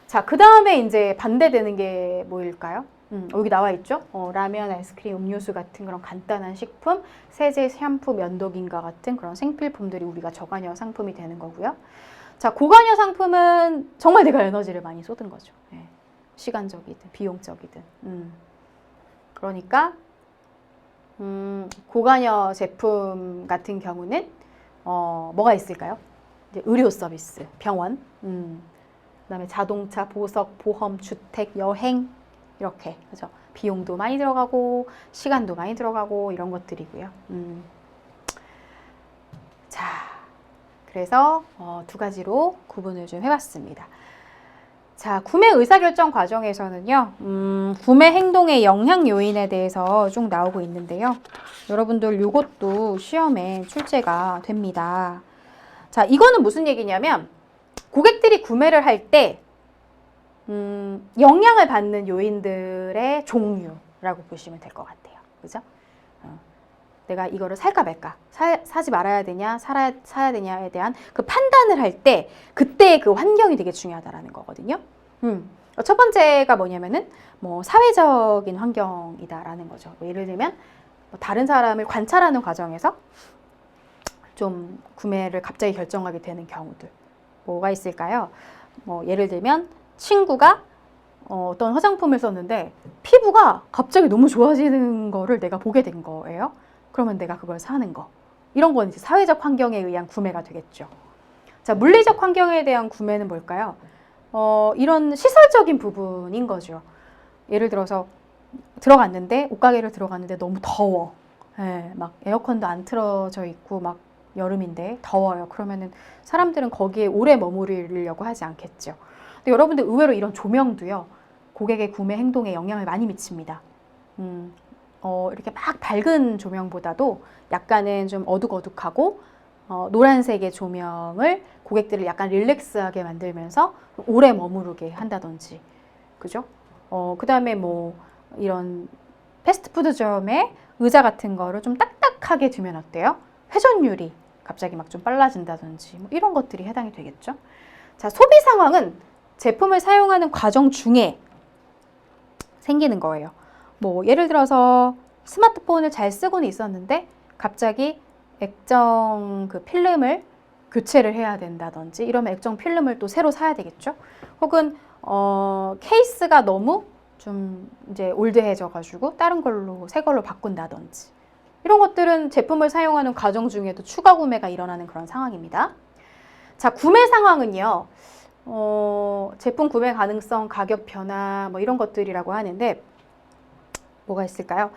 Speaker 1: 자, 그 다음에 이제 반대되는 게 뭐일까요? 여기 나와 있죠. 라면, 아이스크림, 음료수 같은 그런 간단한 식품, 세제, 샴푸, 면도기인과 같은 그런 생필품들이 우리가 저간여 상품이 되는 거고요. 자, 고간여 상품은 정말 내가 에너지를 많이 쏟은 거죠. 예. 시간적이든 비용적이든. 그러니까 고간여 제품 같은 경우는 뭐가 있을까요? 이제 의료 서비스, 병원, 그다음에 자동차, 보석, 보험, 주택, 여행 이렇게 그죠? 비용도 많이 들어가고 시간도 많이 들어가고 이런 것들이고요. 자, 그래서 두 가지로 구분을 좀 해봤습니다. 자, 구매 의사결정 과정에서는요, 구매 행동의 영향 요인에 대해서 쭉 나오고 있는데요. 여러분들 이것도 시험에 출제가 됩니다. 자, 이거는 무슨 얘기냐면 고객들이 구매를 할 때 영향을 받는 요인들의 종류라고 보시면 될 것 같아요. 그죠? 내가 이거를 살까 말까, 사지 말아야 되냐, 사야 되냐에 대한 그 판단을 할 때 그때의 그 환경이 되게 중요하다라는 거거든요. 첫 번째가 뭐냐면은 뭐 사회적인 환경이다라는 거죠. 뭐 예를 들면 뭐 다른 사람을 관찰하는 과정에서 좀 구매를 갑자기 결정하게 되는 경우들 뭐가 있을까요? 뭐 예를 들면 친구가 어떤 화장품을 썼는데 피부가 갑자기 너무 좋아지는 거를 내가 보게 된 거예요. 그러면 내가 그걸 사는 거. 이런 건 이제 사회적 환경에 의한 구매가 되겠죠. 자, 물리적 환경에 대한 구매는 뭘까요? 이런 시설적인 부분인 거죠. 예를 들어서 들어갔는데, 옷가게를 들어갔는데 너무 더워. 예, 막 에어컨도 안 틀어져 있고 막 여름인데 더워요. 그러면은 사람들은 거기에 오래 머무르려고 하지 않겠죠. 근데 여러분들 의외로 이런 조명도요, 고객의 구매 행동에 영향을 많이 미칩니다. 이렇게 막 밝은 조명보다도 약간은 좀 어둑어둑하고 노란색의 조명을 고객들을 약간 릴렉스하게 만들면서 오래 머무르게 한다든지, 그죠? 그 다음에 뭐 이런 패스트푸드점에 의자 같은 거를 좀 딱딱하게 두면 어때요? 회전율이 갑자기 막 좀 빨라진다든지 뭐 이런 것들이 해당이 되겠죠. 자, 소비 상황은 제품을 사용하는 과정 중에 생기는 거예요. 뭐 예를 들어서 스마트폰을 잘 쓰고는 있었는데 갑자기 액정 그 필름을 교체를 해야 된다든지 이러면 액정 필름을 또 새로 사야 되겠죠. 혹은 케이스가 너무 좀 이제 올드해져 가지고 다른 걸로 새 걸로 바꾼다든지 이런 것들은 제품을 사용하는 과정 중에도 추가 구매가 일어나는 그런 상황입니다. 자, 구매 상황은요. 제품 구매 가능성, 가격 변화 뭐 이런 것들이라고 하는데 뭐가 있을까요?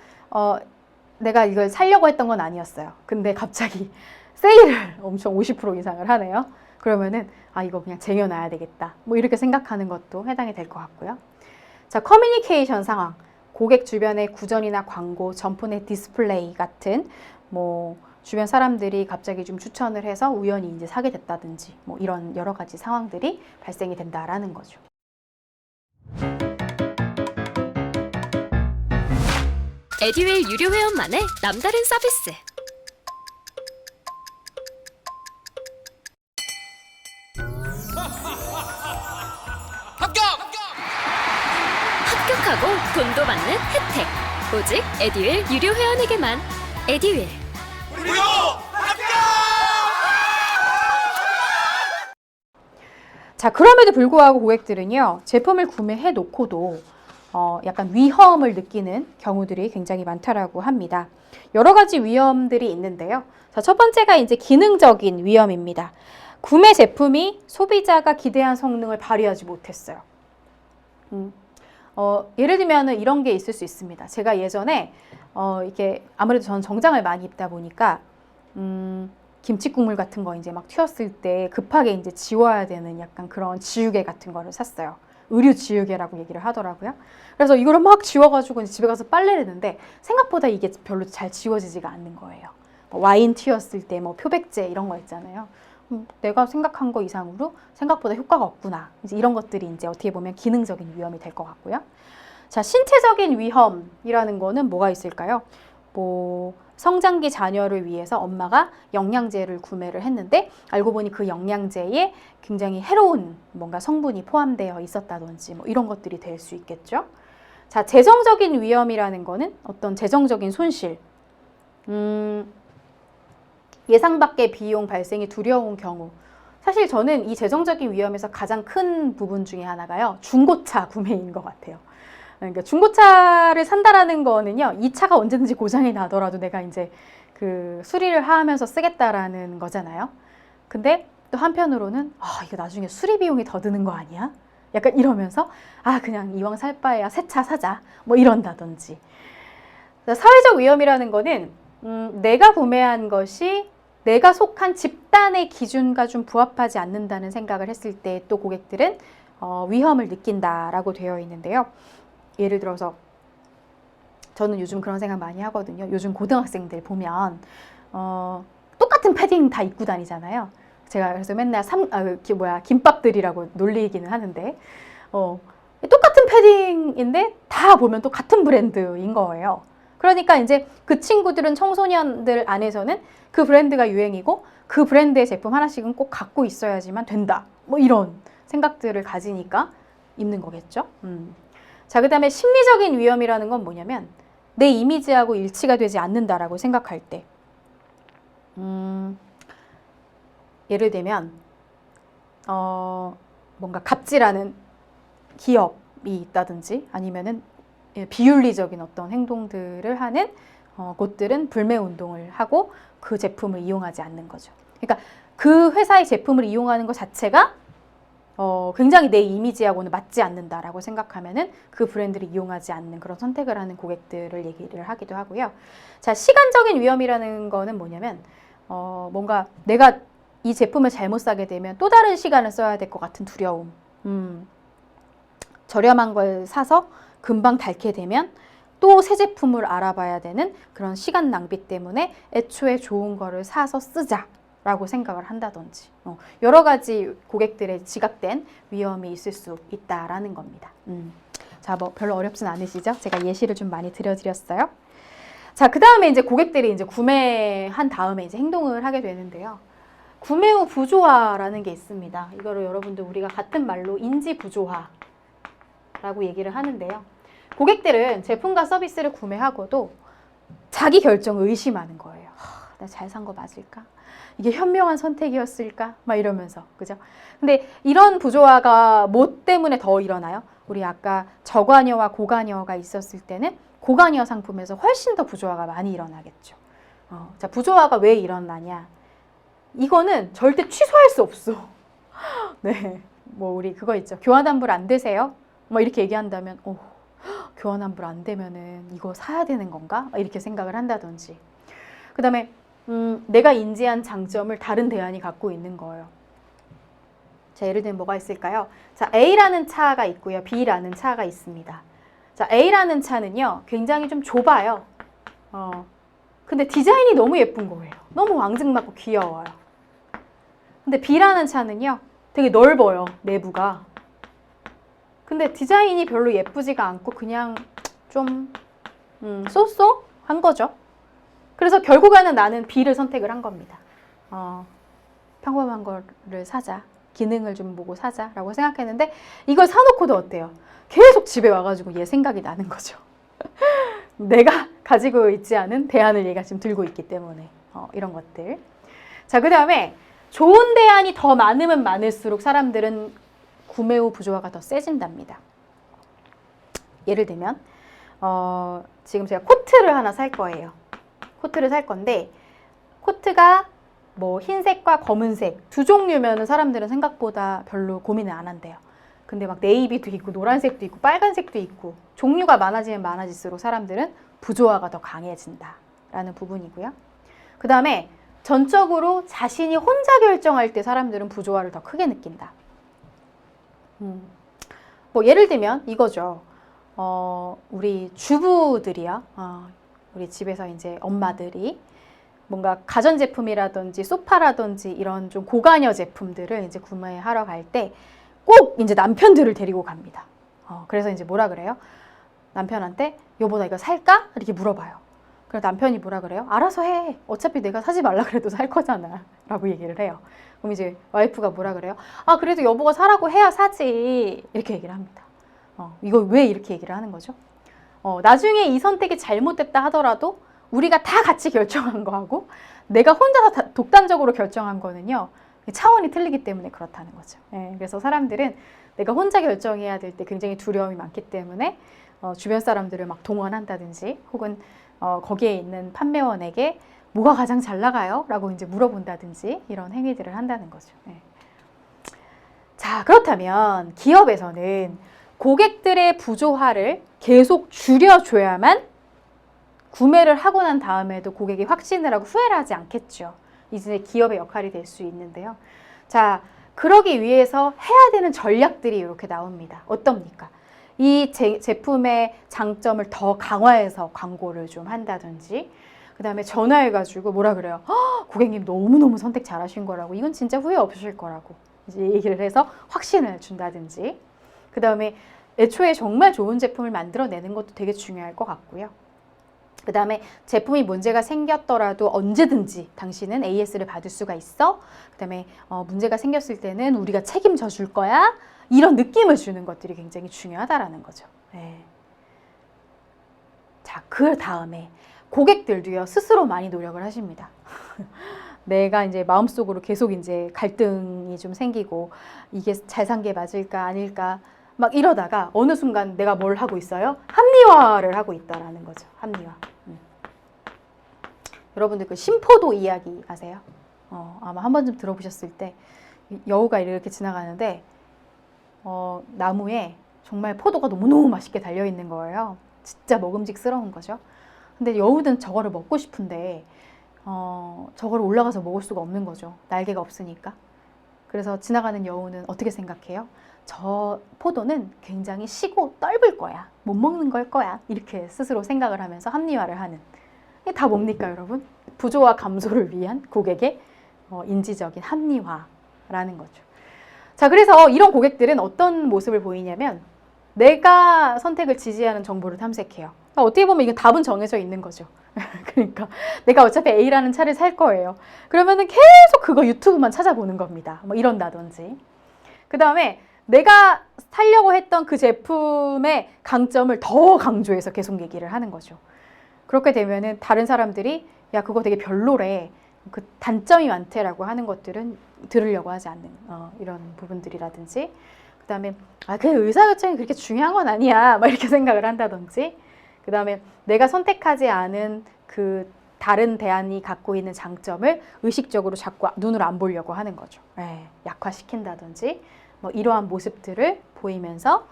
Speaker 1: 내가 이걸 사려고 했던 건 아니었어요. 근데 갑자기 세일을 엄청 50% 이상을 하네요. 그러면은 이거 그냥 쟁여놔야 되겠다. 뭐 이렇게 생각하는 것도 해당이 될 것 같고요. 자, 커뮤니케이션 상황. 고객 주변의 구전이나 광고, 점포 내 디스플레이 같은 뭐 주변 사람들이 갑자기 좀 추천을 해서 우연히 이제 사게 됐다든지 뭐 이런 여러 가지 상황들이 발생이 된다라는 거죠.
Speaker 2: 에듀윌 유료 회원만의 남다른 서비스. 합격하고 돈도 받는 혜택. 오직 에듀윌 유료 회원에게만. 에듀윌.
Speaker 3: 무료 합격!
Speaker 1: 자, 그럼에도 불구하고 고객들은요, 제품을 구매해 놓고도 약간 위험을 느끼는 경우들이 굉장히 많다라고 합니다. 여러 가지 위험들이 있는데요. 자, 첫 번째가 이제 기능적인 위험입니다. 구매 제품이 소비자가 기대한 성능을 발휘하지 못했어요. 예를 들면 이런 게 있을 수 있습니다. 제가 예전에 이렇게 아무래도 저는 정장을 많이 입다 보니까 김치국물 같은 거 이제 막 튀었을 때 급하게 이제 지워야 되는 약간 그런 지우개 같은 거를 샀어요. 의류 지우개라고 얘기를 하더라고요. 그래서 이거를 막 지워가지고 이제 집에 가서 빨래를 했는데 생각보다 이게 별로 잘 지워지지가 않는 거예요. 뭐 와인 튀었을 때 뭐 표백제 이런 거 있잖아요. 내가 생각한 거 이상으로 생각보다 효과가 없구나. 이제 이런 것들이 이제 어떻게 보면 기능적인 위험이 될 것 같고요. 자, 신체적인 위험이라는 거는 뭐가 있을까요? 뭐 성장기 자녀를 위해서 엄마가 영양제를 구매를 했는데 알고 보니 그 영양제에 굉장히 해로운 뭔가 성분이 포함되어 있었다든지 뭐 이런 것들이 될 수 있겠죠. 자, 재정적인 위험이라는 거는 어떤 재정적인 손실, 예상 밖의 비용 발생이 두려운 경우. 사실 저는 이 재정적인 위험에서 가장 큰 부분 중에 하나가요, 중고차 구매인 것 같아요. 그러니까 중고차를 산다라는 거는요, 이 차가 언제든지 고장이 나더라도 내가 이제 그 수리를 하면서 쓰겠다라는 거잖아요. 근데 또 한편으로는 이거 나중에 수리 비용이 더 드는 거 아니야? 약간 이러면서 그냥 이왕 살 바에야 새 차 사자 뭐 이런다든지. 사회적 위험이라는 거는 내가 구매한 것이 내가 속한 집단의 기준과 좀 부합하지 않는다는 생각을 했을 때 또 고객들은 위험을 느낀다라고 되어 있는데요. 예를 들어서 저는 요즘 그런 생각 많이 하거든요. 요즘 고등학생들 보면 똑같은 패딩 다 입고 다니잖아요. 제가 그래서 맨날 김밥들이라고 놀리기는 하는데 똑같은 패딩인데 다 보면 또 같은 브랜드인 거예요. 그러니까 이제 그 친구들은, 청소년들 안에서는 그 브랜드가 유행이고 그 브랜드의 제품 하나씩은 꼭 갖고 있어야지만 된다. 뭐 이런 생각들을 가지니까 입는 거겠죠. 자, 그 다음에 심리적인 위험이라는 건 뭐냐면 내 이미지하고 일치가 되지 않는다라고 생각할 때, 예를 들면 뭔가 갑질하는 기업이 있다든지 아니면은 비윤리적인 어떤 행동들을 하는 곳들은 불매 운동을 하고 그 제품을 이용하지 않는 거죠. 그러니까 그 회사의 제품을 이용하는 것 자체가 굉장히 내 이미지하고는 맞지 않는다라고 생각하면은 그 브랜드를 이용하지 않는 그런 선택을 하는 고객들을 얘기를 하기도 하고요. 자, 시간적인 위험이라는 거는 뭐냐면 뭔가 내가 이 제품을 잘못 사게 되면 또 다른 시간을 써야 될 것 같은 두려움. 저렴한 걸 사서 금방 닳게 되면 또 새 제품을 알아봐야 되는 그런 시간 낭비 때문에 애초에 좋은 거를 사서 쓰자라고 생각을 한다든지, 여러 가지 고객들의 지각된 위험이 있을 수 있다라는 겁니다. 자, 뭐 별로 어렵진 않으시죠? 제가 예시를 좀 많이 들려드렸어요. 자, 그 다음에 이제 고객들이 이제 구매한 다음에 이제 행동을 하게 되는데요. 구매 후 부조화라는 게 있습니다. 이거를 여러분들 우리가 같은 말로 인지 부조화라고 얘기를 하는데요. 고객들은 제품과 서비스를 구매하고도 자기 결정을 의심하는 거예요. 내가 잘 산 거 맞을까? 이게 현명한 선택이었을까? 막 이러면서, 그죠? 근데 이런 부조화가 뭐 때문에 더 일어나요? 우리 아까 저관여와 고관여가 있었을 때는 고관여 상품에서 훨씬 더 부조화가 많이 일어나겠죠. 자, 부조화가 왜 일어나냐? 이거는 절대 취소할 수 없어. 네, 뭐 우리 그거 있죠. 교환환불 안 되세요? 뭐 이렇게 얘기한다면, 교환환불 안 되면은 이거 사야 되는 건가? 이렇게 생각을 한다든지. 그 다음에 내가 인지한 장점을 다른 대안이 갖고 있는 거예요. 자, 예를 들면 뭐가 있을까요? 자, A라는 차가 있고요. B라는 차가 있습니다. 자, A라는 차는요, 굉장히 좀 좁아요. 근데 디자인이 너무 예쁜 거예요. 너무 앙증맞고 귀여워요. 근데 B라는 차는요, 되게 넓어요, 내부가. 근데 디자인이 별로 예쁘지가 않고 그냥 좀 쏘쏘한 거죠. 그래서 결국에는 나는 B를 선택을 한 겁니다. 평범한 거를 사자, 기능을 좀 보고 사자라고 생각했는데 이걸 사놓고도 어때요? 계속 집에 와가지고 얘 생각이 나는 거죠. 내가 가지고 있지 않은 대안을 얘가 지금 들고 있기 때문에 이런 것들. 자, 그 다음에 좋은 대안이 더 많으면 많을수록 사람들은 구매 후 부조화가 더 세진답니다. 예를 들면 지금 제가 코트를 하나 살 거예요. 코트를 살 건데 코트가 뭐 흰색과 검은색 두 종류면 사람들은 생각보다 별로 고민을 안 한대요. 근데 막 네이비도 있고 노란색도 있고 빨간색도 있고 종류가 많아지면 많아질수록 사람들은 부조화가 더 강해진다라는 부분이고요. 그 다음에 전적으로 자신이 혼자 결정할 때 사람들은 부조화를 더 크게 느낀다. 뭐 예를 들면 이거죠. 우리 주부들이요. 우리 집에서 이제 엄마들이 뭔가 가전제품이라든지 소파라든지 이런 좀 고관여 제품들을 이제 구매하러 갈 때 꼭 이제 남편들을 데리고 갑니다. 그래서 이제 뭐라 그래요? 남편한테 여보 나 이거 살까? 이렇게 물어봐요. 그래서 남편이 뭐라 그래요? 알아서 해. 어차피 내가 사지 말라 그래도 살 거잖아. 라고 얘기를 해요. 그럼 이제 와이프가 뭐라 그래요? 그래도 여보가 사라고 해야 사지. 이렇게 얘기를 합니다. 이거 왜 이렇게 얘기를 하는 거죠? 나중에 이 선택이 잘못됐다 하더라도 우리가 다 같이 결정한 거하고 내가 혼자서 독단적으로 결정한 거는요. 차원이 틀리기 때문에 그렇다는 거죠. 예, 그래서 사람들은 내가 혼자 결정해야 될 때 굉장히 두려움이 많기 때문에 주변 사람들을 막 동원한다든지 혹은 거기에 있는 판매원에게 뭐가 가장 잘 나가요? 라고 이제 물어본다든지 이런 행위들을 한다는 거죠. 예. 자, 그렇다면 기업에서는 고객들의 부조화를 계속 줄여줘야만 구매를 하고 난 다음에도 고객이 확신을 하고 후회를 하지 않겠죠. 이제 기업의 역할이 될 수 있는데요. 자, 그러기 위해서 해야 되는 전략들이 이렇게 나옵니다. 어떻습니까? 이 제품의 장점을 더 강화해서 광고를 좀 한다든지 그 다음에 전화해가지고 뭐라 그래요? 고객님 너무너무 선택 잘하신 거라고 이건 진짜 후회 없으실 거라고 이제 얘기를 해서 확신을 준다든지 그 다음에 애초에 정말 좋은 제품을 만들어내는 것도 되게 중요할 것 같고요. 그 다음에 제품이 문제가 생겼더라도 언제든지 당신은 AS를 받을 수가 있어. 그 다음에 문제가 생겼을 때는 우리가 책임져 줄 거야. 이런 느낌을 주는 것들이 굉장히 중요하다라는 거죠. 네. 자, 그 다음에 고객들도요, 스스로 많이 노력을 하십니다. 내가 이제 마음속으로 계속 이제 갈등이 좀 생기고 이게 잘 산 게 맞을까 아닐까 막 이러다가 어느 순간 내가 뭘 하고 있어요? 합리화를 하고 있다라는 거죠. 합리화. 여러분들 그 심포도 이야기 아세요? 아마 한 번쯤 들어보셨을 때 여우가 이렇게 지나가는데 나무에 정말 포도가 너무너무 맛있게 달려있는 거예요. 진짜 먹음직스러운 거죠. 근데 여우는 저거를 먹고 싶은데 저거를 올라가서 먹을 수가 없는 거죠. 날개가 없으니까. 그래서 지나가는 여우는 어떻게 생각해요? 저 포도는 굉장히 시고 떫을 거야. 못 먹는 걸 거야. 이렇게 스스로 생각을 하면서 합리화를 하는. 이게 다 뭡니까, 여러분? 부조화 감소를 위한 고객의 인지적인 합리화라는 거죠. 자, 그래서 이런 고객들은 어떤 모습을 보이냐면 내가 선택을 지지하는 정보를 탐색해요. 그러니까 어떻게 보면 이건 답은 정해져 있는 거죠. 그러니까 내가 어차피 A라는 차를 살 거예요. 그러면은 계속 그거 유튜브만 찾아보는 겁니다. 뭐 이런다든지. 그 다음에 내가 살려고 했던 그 제품의 강점을 더 강조해서 계속 얘기를 하는 거죠. 그렇게 되면은 다른 사람들이 야, 그거 되게 별로래. 그 단점이 많대라고 하는 것들은 들으려고 하지 않는 이런 부분들이라든지 그 다음에 그 의사결정이 그렇게 중요한 건 아니야 막 이렇게 생각을 한다든지 그 다음에 내가 선택하지 않은 그 다른 대안이 갖고 있는 장점을 의식적으로 자꾸 눈으로 안 보려고 하는 거죠. 약화시킨다든지 뭐 이러한 모습들을 보이면서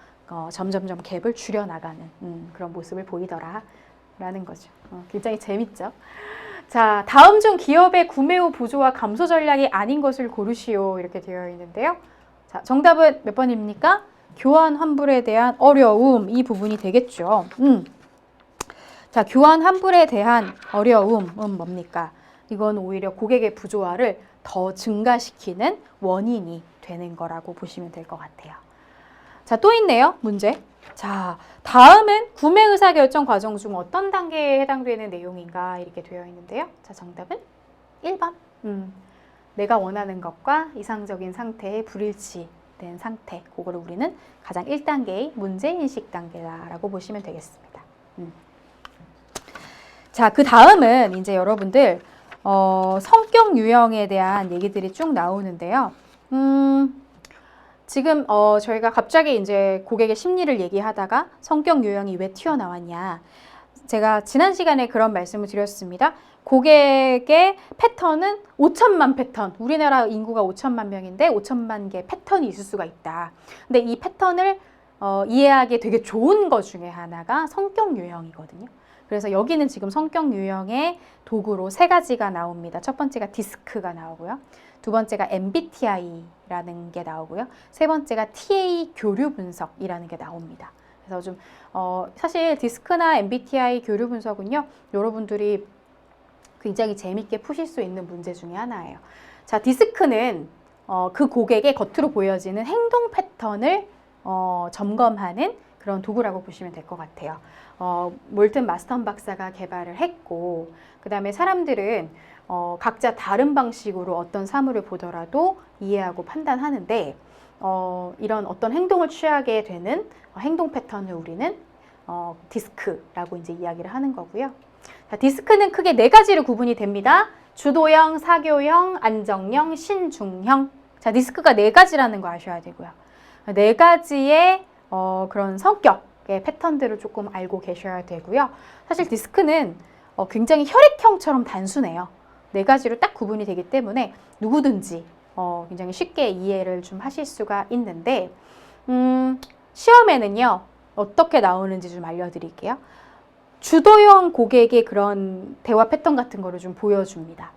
Speaker 1: 점점점 갭을 줄여나가는 그런 모습을 보이더라 라는 거죠. 굉장히 재밌죠. 자, 다음 중 기업의 구매 후 부조화 감소 전략이 아닌 것을 고르시오 이렇게 되어 있는데요. 자, 정답은 몇 번입니까? 교환 환불에 대한 어려움 이 부분이 되겠죠. 자, 교환 환불에 대한 어려움은 뭡니까? 이건 오히려 고객의 부조화를 더 증가시키는 원인이 되는 거라고 보시면 될 것 같아요. 자, 또 있네요. 문제. 자, 다음은 구매 의사결정 과정 중 어떤 단계에 해당되는 내용인가 이렇게 되어 있는데요. 자, 정답은 1번. 내가 원하는 것과 이상적인 상태의 불일치된 상태. 그거를 우리는 가장 1단계의 문제인식 단계라고 보시면 되겠습니다. 자, 그 다음은 이제 여러분들 성격 유형에 대한 얘기들이 쭉 나오는데요. 지금 저희가 갑자기 이제 고객의 심리를 얘기하다가 성격 유형이 왜 튀어나왔냐. 제가 지난 시간에 그런 말씀을 드렸습니다. 고객의 패턴은 5천만 패턴. 우리나라 인구가 5천만 명인데 5천만 개의 패턴이 있을 수가 있다. 근데 이 패턴을 이해하기 되게 좋은 것 중에 하나가 성격 유형이거든요. 그래서 여기는 지금 성격 유형의 도구로 3가지가 나옵니다. 첫 번째가 디스크가 나오고요. 두 번째가 MBTI라는 게 나오고요. 세 번째가 TA 교류 분석이라는 게 나옵니다. 그래서 좀 사실 디스크나 MBTI 교류 분석은요. 여러분들이 굉장히 재밌게 푸실 수 있는 문제 중에 하나예요. 자, 디스크는 그 고객의 겉으로 보여지는 행동 패턴을 점검하는 그런 도구라고 보시면 될 것 같아요. 몰튼 마스턴 박사가 개발을 했고 그 다음에 사람들은 각자 다른 방식으로 어떤 사물을 보더라도 이해하고 판단하는데 이런 어떤 행동을 취하게 되는 행동 패턴을 우리는 디스크라고 이제 이야기를 하는 거고요. 자, 디스크는 크게 네 가지로 구분이 됩니다. 주도형, 사교형, 안정형, 신중형. 자, 디스크가 네 가지라는 거 아셔야 되고요. 네 가지의 그런 성격의 패턴들을 조금 알고 계셔야 되고요. 사실 디스크는 굉장히 혈액형처럼 단순해요. 네 가지로 딱 구분이 되기 때문에 누구든지 굉장히 쉽게 이해를 좀 하실 수가 있는데 시험에는요 어떻게 나오는지 좀 알려드릴게요. 주도형 고객의 그런 대화 패턴 같은 거를 좀 보여줍니다.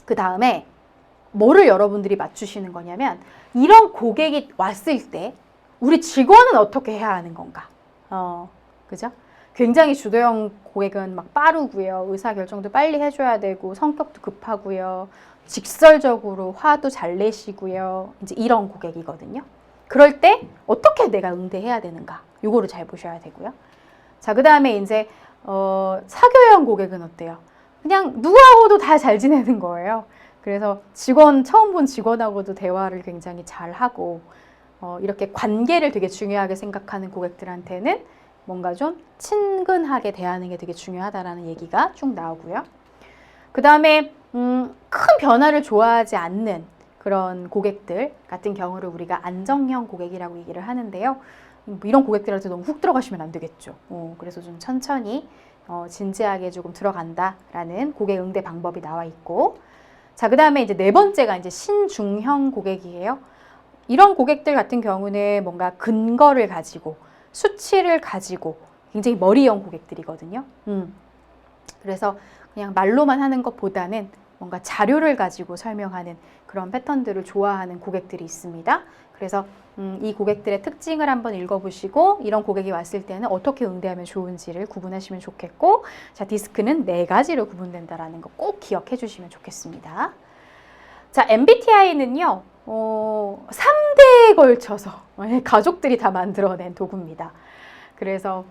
Speaker 1: 그 다음에 뭐를 여러분들이 맞추시는 거냐면 이런 고객이 왔을 때 우리 직원은 어떻게 해야 하는 건가? 그죠? 굉장히 주도형 고객은 막 빠르고요. 의사결정도 빨리 해줘야 되고 성격도 급하고요. 직설적으로 화도 잘 내시고요. 이제 이런 고객이거든요. 그럴 때 어떻게 내가 응대해야 되는가? 요거를 잘 보셔야 되고요. 자, 그 다음에 이제 사교형 고객은 어때요? 그냥 누구하고도 다 잘 지내는 거예요. 그래서 처음 본 직원하고도 대화를 굉장히 잘 하고 이렇게 관계를 되게 중요하게 생각하는 고객들한테는 뭔가 좀 친근하게 대하는 게 되게 중요하다라는 얘기가 쭉 나오고요. 그 다음에 큰 변화를 좋아하지 않는 그런 고객들 같은 경우를 우리가 안정형 고객이라고 얘기를 하는데요. 이런 고객들한테 너무 훅 들어가시면 안 되겠죠. 그래서 좀 천천히 진지하게 조금 들어간다라는 고객 응대 방법이 나와 있고, 자, 그 다음에 이제 네 번째가 이제 신중형 고객이에요. 이런 고객들 같은 경우는 뭔가 근거를 가지고 수치를 가지고 굉장히 머리형 고객들이거든요. 그래서 그냥 말로만 하는 것보다는 뭔가 자료를 가지고 설명하는 그런 패턴들을 좋아하는 고객들이 있습니다. 그래서 이 고객들의 특징을 한번 읽어보시고 이런 고객이 왔을 때는 어떻게 응대하면 좋은지를 구분하시면 좋겠고, 자, 디스크는 네 가지로 구분된다라는 거 꼭 기억해 주시면 좋겠습니다. 자, MBTI는요 3대에 걸쳐서 가족들이 다 만들어낸 도구입니다. 그래서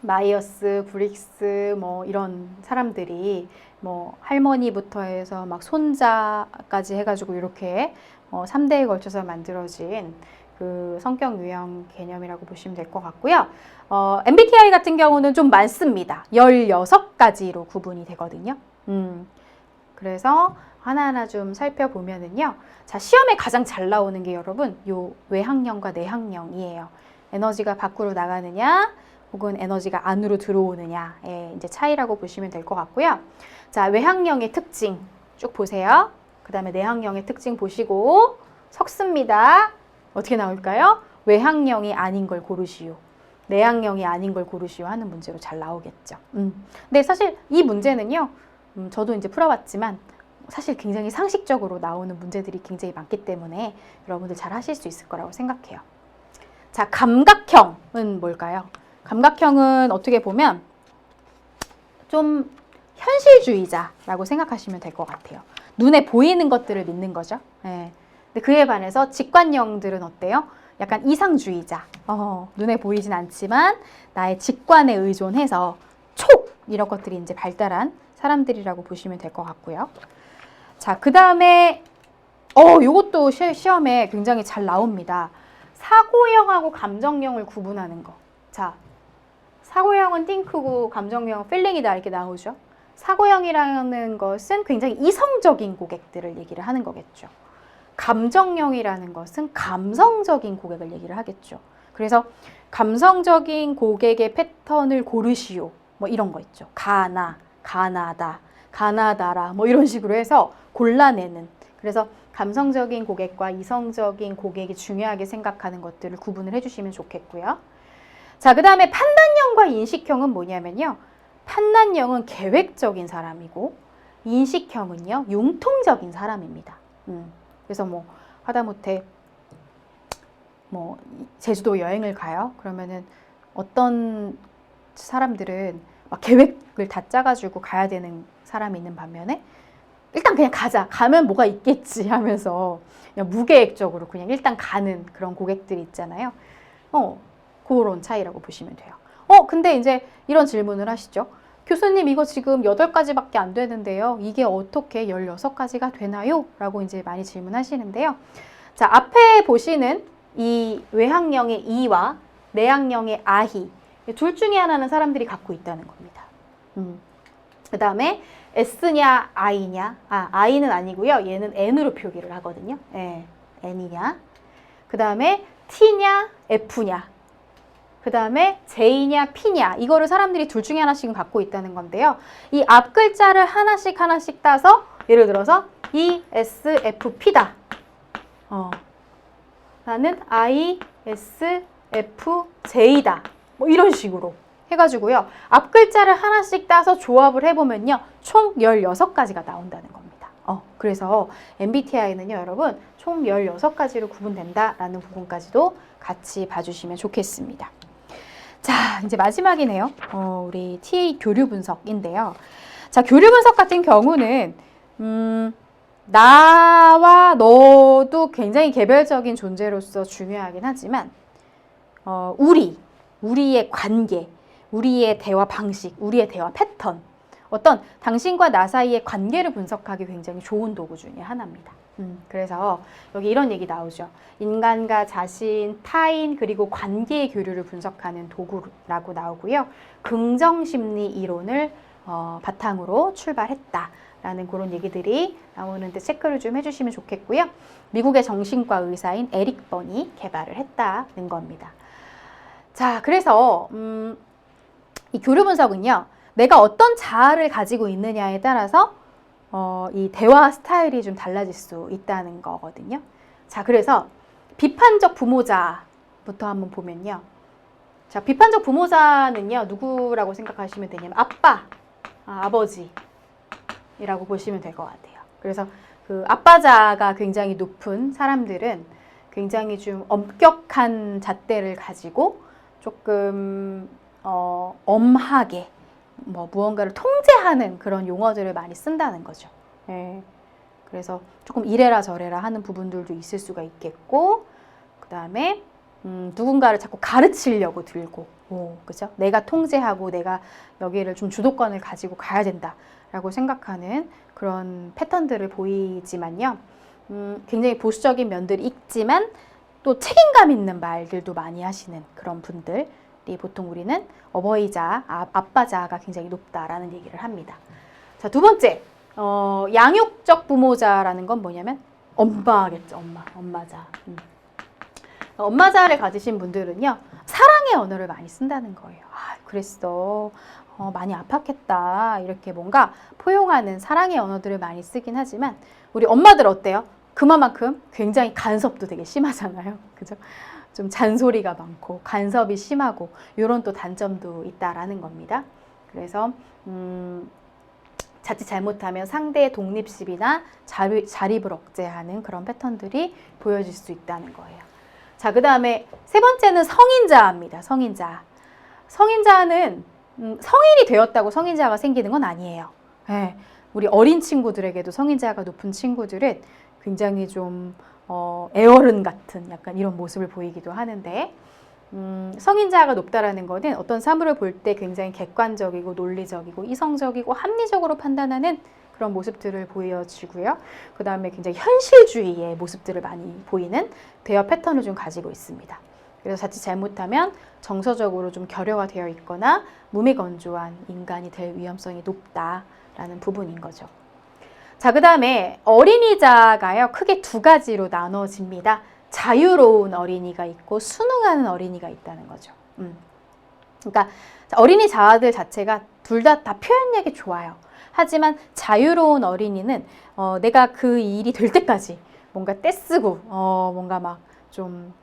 Speaker 1: 마이어스, 브릭스 뭐 이런 사람들이 뭐 할머니부터 해서 막 손자까지 해가지고 이렇게 3대에 걸쳐서 만들어진 그 성격 유형 개념이라고 보시면 될 것 같고요. MBTI 같은 경우는 좀 많습니다. 16가지로 구분이 되거든요. 그래서 하나하나 좀 살펴보면은요. 자, 시험에 가장 잘 나오는 게 여러분 요 외향형과 내향형이에요. 에너지가 밖으로 나가느냐 혹은 에너지가 안으로 들어오느냐의 이제 차이라고 보시면 될 것 같고요. 자, 외향형의 특징 쭉 보세요. 그 다음에 내향형의 특징 보시고 섞습니다. 어떻게 나올까요? 외향형이 아닌 걸 고르시오. 내향형이 아닌 걸 고르시오 하는 문제로 잘 나오겠죠. 근데 사실 이 문제는요. 저도 이제 풀어봤지만 사실 굉장히 상식적으로 나오는 문제들이 굉장히 많기 때문에 여러분들 잘 하실 수 있을 거라고 생각해요. 자, 감각형은 뭘까요? 감각형은 어떻게 보면 좀 현실주의자라고 생각하시면 될 것 같아요. 눈에 보이는 것들을 믿는 거죠. 네. 근데 그에 반해서 직관형들은 어때요? 약간 이상주의자. 눈에 보이진 않지만 나의 직관에 의존해서 촉! 이런 것들이 이제 발달한 사람들이라고 보시면 될 것 같고요. 자, 그 다음에 요것도 시험에 굉장히 잘 나옵니다. 사고형하고 감정형을 구분하는 거. 자, 사고형은 띵크고 감정형은 필링이다 이렇게 나오죠. 사고형이라는 것은 굉장히 이성적인 고객들을 얘기를 하는 거겠죠. 감정형이라는 것은 감성적인 고객을 얘기를 하겠죠. 그래서 감성적인 고객의 패턴을 고르시오. 뭐 이런 거 있죠. 가나다, 가나다라 뭐 이런 식으로 해서 골라내는. 그래서 감성적인 고객과 이성적인 고객이 중요하게 생각하는 것들을 구분을 해주시면 좋겠고요. 자, 그 다음에 판단형과 인식형은 뭐냐면요. 판단형은 계획적인 사람이고 인식형은요. 융통적인 사람입니다. 그래서 뭐 하다못해 뭐 제주도 여행을 가요. 그러면은 어떤 사람들은 막 계획을 다 짜가지고 가야 되는 사람이 있는 반면에 일단 그냥 가자. 가면 뭐가 있겠지 하면서 그냥 무계획적으로 그냥 일단 가는 그런 고객들이 있잖아요. 그런 차이라고 보시면 돼요. 근데 이제 이런 질문을 하시죠. 교수님 이거 지금 8가지밖에 안 되는데요. 이게 어떻게 16가지가 되나요? 라고 이제 많이 질문하시는데요. 자, 앞에 보시는 이 외향형의 E와 내향형의 아희. 둘 중에 하나는 사람들이 갖고 있다는 겁니다. 그 다음에 S냐 I냐. I는 아니고요. 얘는 N으로 표기를 하거든요. 예, N이냐. 그 다음에 T냐 F냐. 그 다음에 J냐 P냐. 이거를 사람들이 둘 중에 하나씩은 갖고 있다는 건데요. 이 앞 글자를 하나씩 따서 예를 들어서 ESFP다. 나는 ISFJ다. 뭐 이런 식으로 해가지고요. 앞 글자를 하나씩 따서 조합을 해보면요. 총 16가지가 나온다는 겁니다. 그래서 MBTI는요, 여러분, 총 16가지로 구분된다라는 부분까지도 같이 봐주시면 좋겠습니다. 자, 이제 마지막이네요. 우리 TA 교류 분석인데요. 자, 교류 분석 같은 경우는 나와 너도 굉장히 개별적인 존재로서 중요하긴 하지만 우리의 관계, 우리의 대화 방식, 우리의 대화 패턴, 어떤 당신과 나 사이의 관계를 분석하기 굉장히 좋은 도구 중에 하나입니다. 그래서 여기 이런 얘기 나오죠. 인간과 자신, 타인, 그리고 관계의 교류를 분석하는 도구라고 나오고요. 긍정심리 이론을 바탕으로 출발했다라는 그런 얘기들이 나오는데 체크를 좀 해주시면 좋겠고요. 미국의 정신과 의사인 에릭 번이 개발을 했다는 겁니다. 자, 그래서 이 교류 분석은요. 내가 어떤 자아를 가지고 있느냐에 따라서 이 대화 스타일이 좀 달라질 수 있다는 거거든요. 자, 그래서 비판적 부모자부터 한번 보면요. 자, 비판적 부모자는요. 누구라고 생각하시면 되냐면 아빠, 아버지라고 보시면 될 것 같아요. 그래서 그 아빠자가 굉장히 높은 사람들은 굉장히 좀 엄격한 잣대를 가지고 조금 엄하게 무언가를 통제하는 그런 용어들을 많이 쓴다는 거죠. 예. 그래서 조금 이래라 저래라 하는 부분들도 있을 수가 있겠고, 그 다음에 누군가를 자꾸 가르치려고 들고, 그죠? 내가 통제하고 내가 여기를 좀 주도권을 가지고 가야 된다라고 생각하는 그런 패턴들을 보이지만요. 굉장히 보수적인 면들이 있지만 또 책임감 있는 말들도 많이 하시는 그런 분들이 보통 우리는 어버이자, 아빠자가 굉장히 높다라는 얘기를 합니다. 자, 두 번째, 양육적 부모자라는 건 뭐냐면 엄마겠죠. 엄마자. 엄마자를 가지신 분들은요, 사랑의 언어를 많이 쓴다는 거예요. 그랬어. 많이 아팠겠다. 이렇게 뭔가 포용하는 사랑의 언어들을 많이 쓰긴 하지만 우리 엄마들 어때요? 그만큼 굉장히 간섭도 되게 심하잖아요. 그죠? 좀 잔소리가 많고 간섭이 심하고 이런 또 단점도 있다라는 겁니다. 그래서 자칫 잘못하면 상대의 독립심이나 자립을 억제하는 그런 패턴들이 보여질 수 있다는 거예요. 자, 그 다음에 세 번째는 성인자입니다. 성인자는 성인이 되었다고 성인자가 생기는 건 아니에요. 네, 우리 어린 친구들에게도 성인자가 높은 친구들은 굉장히 좀 애어른 같은 약간 이런 모습을 보이기도 하는데, 성인자가 높다라는 것은 어떤 사물을 볼 때 굉장히 객관적이고 논리적이고 이성적이고 합리적으로 판단하는 그런 모습들을 보여지고요. 그 다음에 굉장히 현실주의의 모습들을 많이 보이는 대화 패턴을 좀 가지고 있습니다. 그래서 자칫 잘못하면 정서적으로 좀 결여가 되어 있거나 무미건조한 인간이 될 위험성이 높다라는 부분인 거죠. 자, 그 다음에 어린이자가요, 크게 두 가지로 나눠집니다. 자유로운 어린이가 있고 순응하는 어린이가 있다는 거죠. 그러니까 어린이 자아들 자체가 둘 다 표현력이 좋아요. 하지만 자유로운 어린이는 내가 그 일이 될 때까지 뭔가 떼쓰고 뭔가 막 좀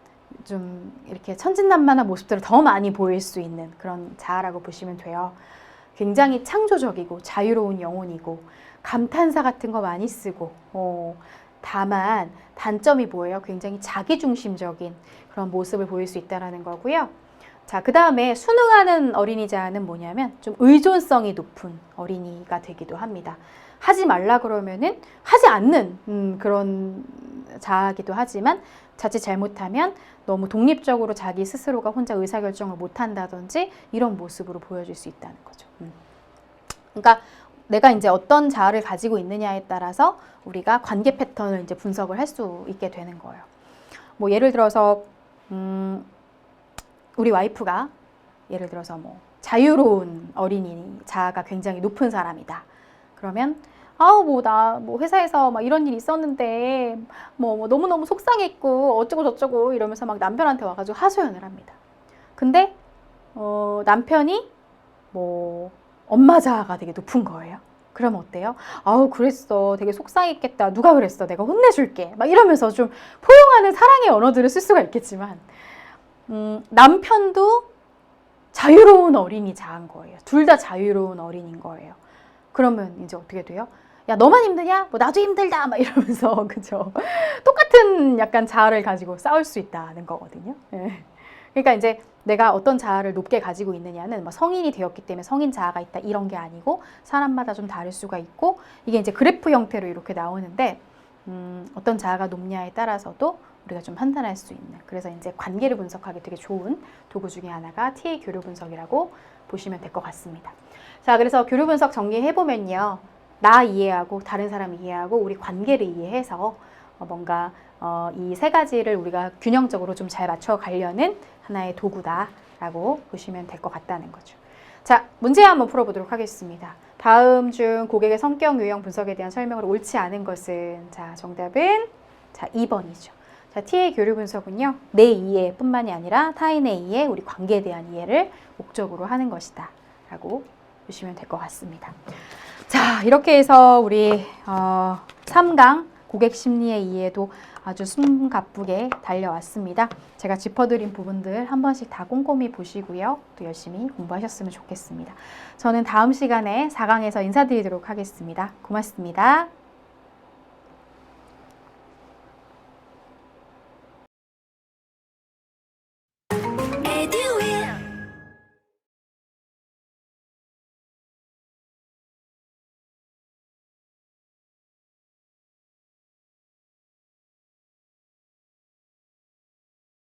Speaker 1: 이렇게 천진난만한 모습들을 더 많이 보일 수 있는 그런 자아라고 보시면 돼요. 굉장히 창조적이고 자유로운 영혼이고 감탄사 같은 거 많이 쓰고, 다만 단점이 뭐예요? 굉장히 자기중심적인 그런 모습을 보일 수 있다는 거고요. 자, 그 다음에 순응하는 어린이자는 뭐냐면 좀 의존성이 높은 어린이가 되기도 합니다. 하지 말라 그러면은 하지 않는 그런 자아기도 하지만 자칫 잘못하면 너무 독립적으로 자기 스스로가 혼자 의사결정을 못한다든지 이런 모습으로 보여질 수 있다는 거죠. 그러니까 내가 이제 어떤 자아를 가지고 있느냐에 따라서 우리가 관계 패턴을 이제 분석을 할 수 있게 되는 거예요. 뭐 예를 들어서 우리 와이프가 예를 들어서 뭐 자유로운 어린이 자아가 굉장히 높은 사람이다. 그러면 아우 뭐 나 뭐 회사에서 막 이런 일이 있었는데 뭐 너무너무 속상했고 어쩌고 저쩌고 이러면서 막 남편한테 와가지고 하소연을 합니다. 근데 남편이 뭐 엄마 자아가 되게 높은 거예요. 그러면 어때요? 아우 그랬어. 되게 속상했겠다. 누가 그랬어? 내가 혼내줄게. 막 이러면서 좀 포용하는 사랑의 언어들을 쓸 수가 있겠지만 남편도 자유로운 어린이 자아인 거예요. 둘 다 자유로운 어린인 거예요. 그러면 이제 어떻게 돼요? 야 너만 힘드냐? 뭐 나도 힘들다 막 이러면서 그죠? 똑같은 약간 자아를 가지고 싸울 수 있다는 거거든요. 예. 그러니까 이제 내가 어떤 자아를 높게 가지고 있느냐는 뭐 성인이 되었기 때문에 성인 자아가 있다 이런 게 아니고 사람마다 좀 다를 수가 있고 이게 이제 그래프 형태로 이렇게 나오는데 어떤 자아가 높냐에 따라서도 우리가 좀 판단할 수 있는 그래서 이제 관계를 분석하기 되게 좋은 도구 중에 하나가 TA 교류 분석이라고 보시면 될 것 같습니다. 자, 그래서 교류 분석 정리해 보면요. 나 이해하고 다른 사람 이해하고 우리 관계를 이해해서 뭔가 이 세 가지를 우리가 균형적으로 좀 잘 맞춰 가려는 하나의 도구다라고 보시면 될 것 같다는 거죠. 자, 문제 한번 풀어보도록 하겠습니다. 다음 중 고객의 성격 유형 분석에 대한 설명으로 옳지 않은 것은 자, 정답은 자, 2번이죠. 자, TA 교류 분석은요. 내 이해뿐만이 아니라 타인의 이해, 우리 관계에 대한 이해를 목적으로 하는 것이다 라고 보시면 될 것 같습니다. 자, 이렇게 해서 우리 3강 고객 심리의 이해도 아주 숨가쁘게 달려왔습니다. 제가 짚어드린 부분들 한 번씩 다 꼼꼼히 보시고요. 또 열심히 공부하셨으면 좋겠습니다. 저는 다음 시간에 4강에서 인사드리도록 하겠습니다. 고맙습니다.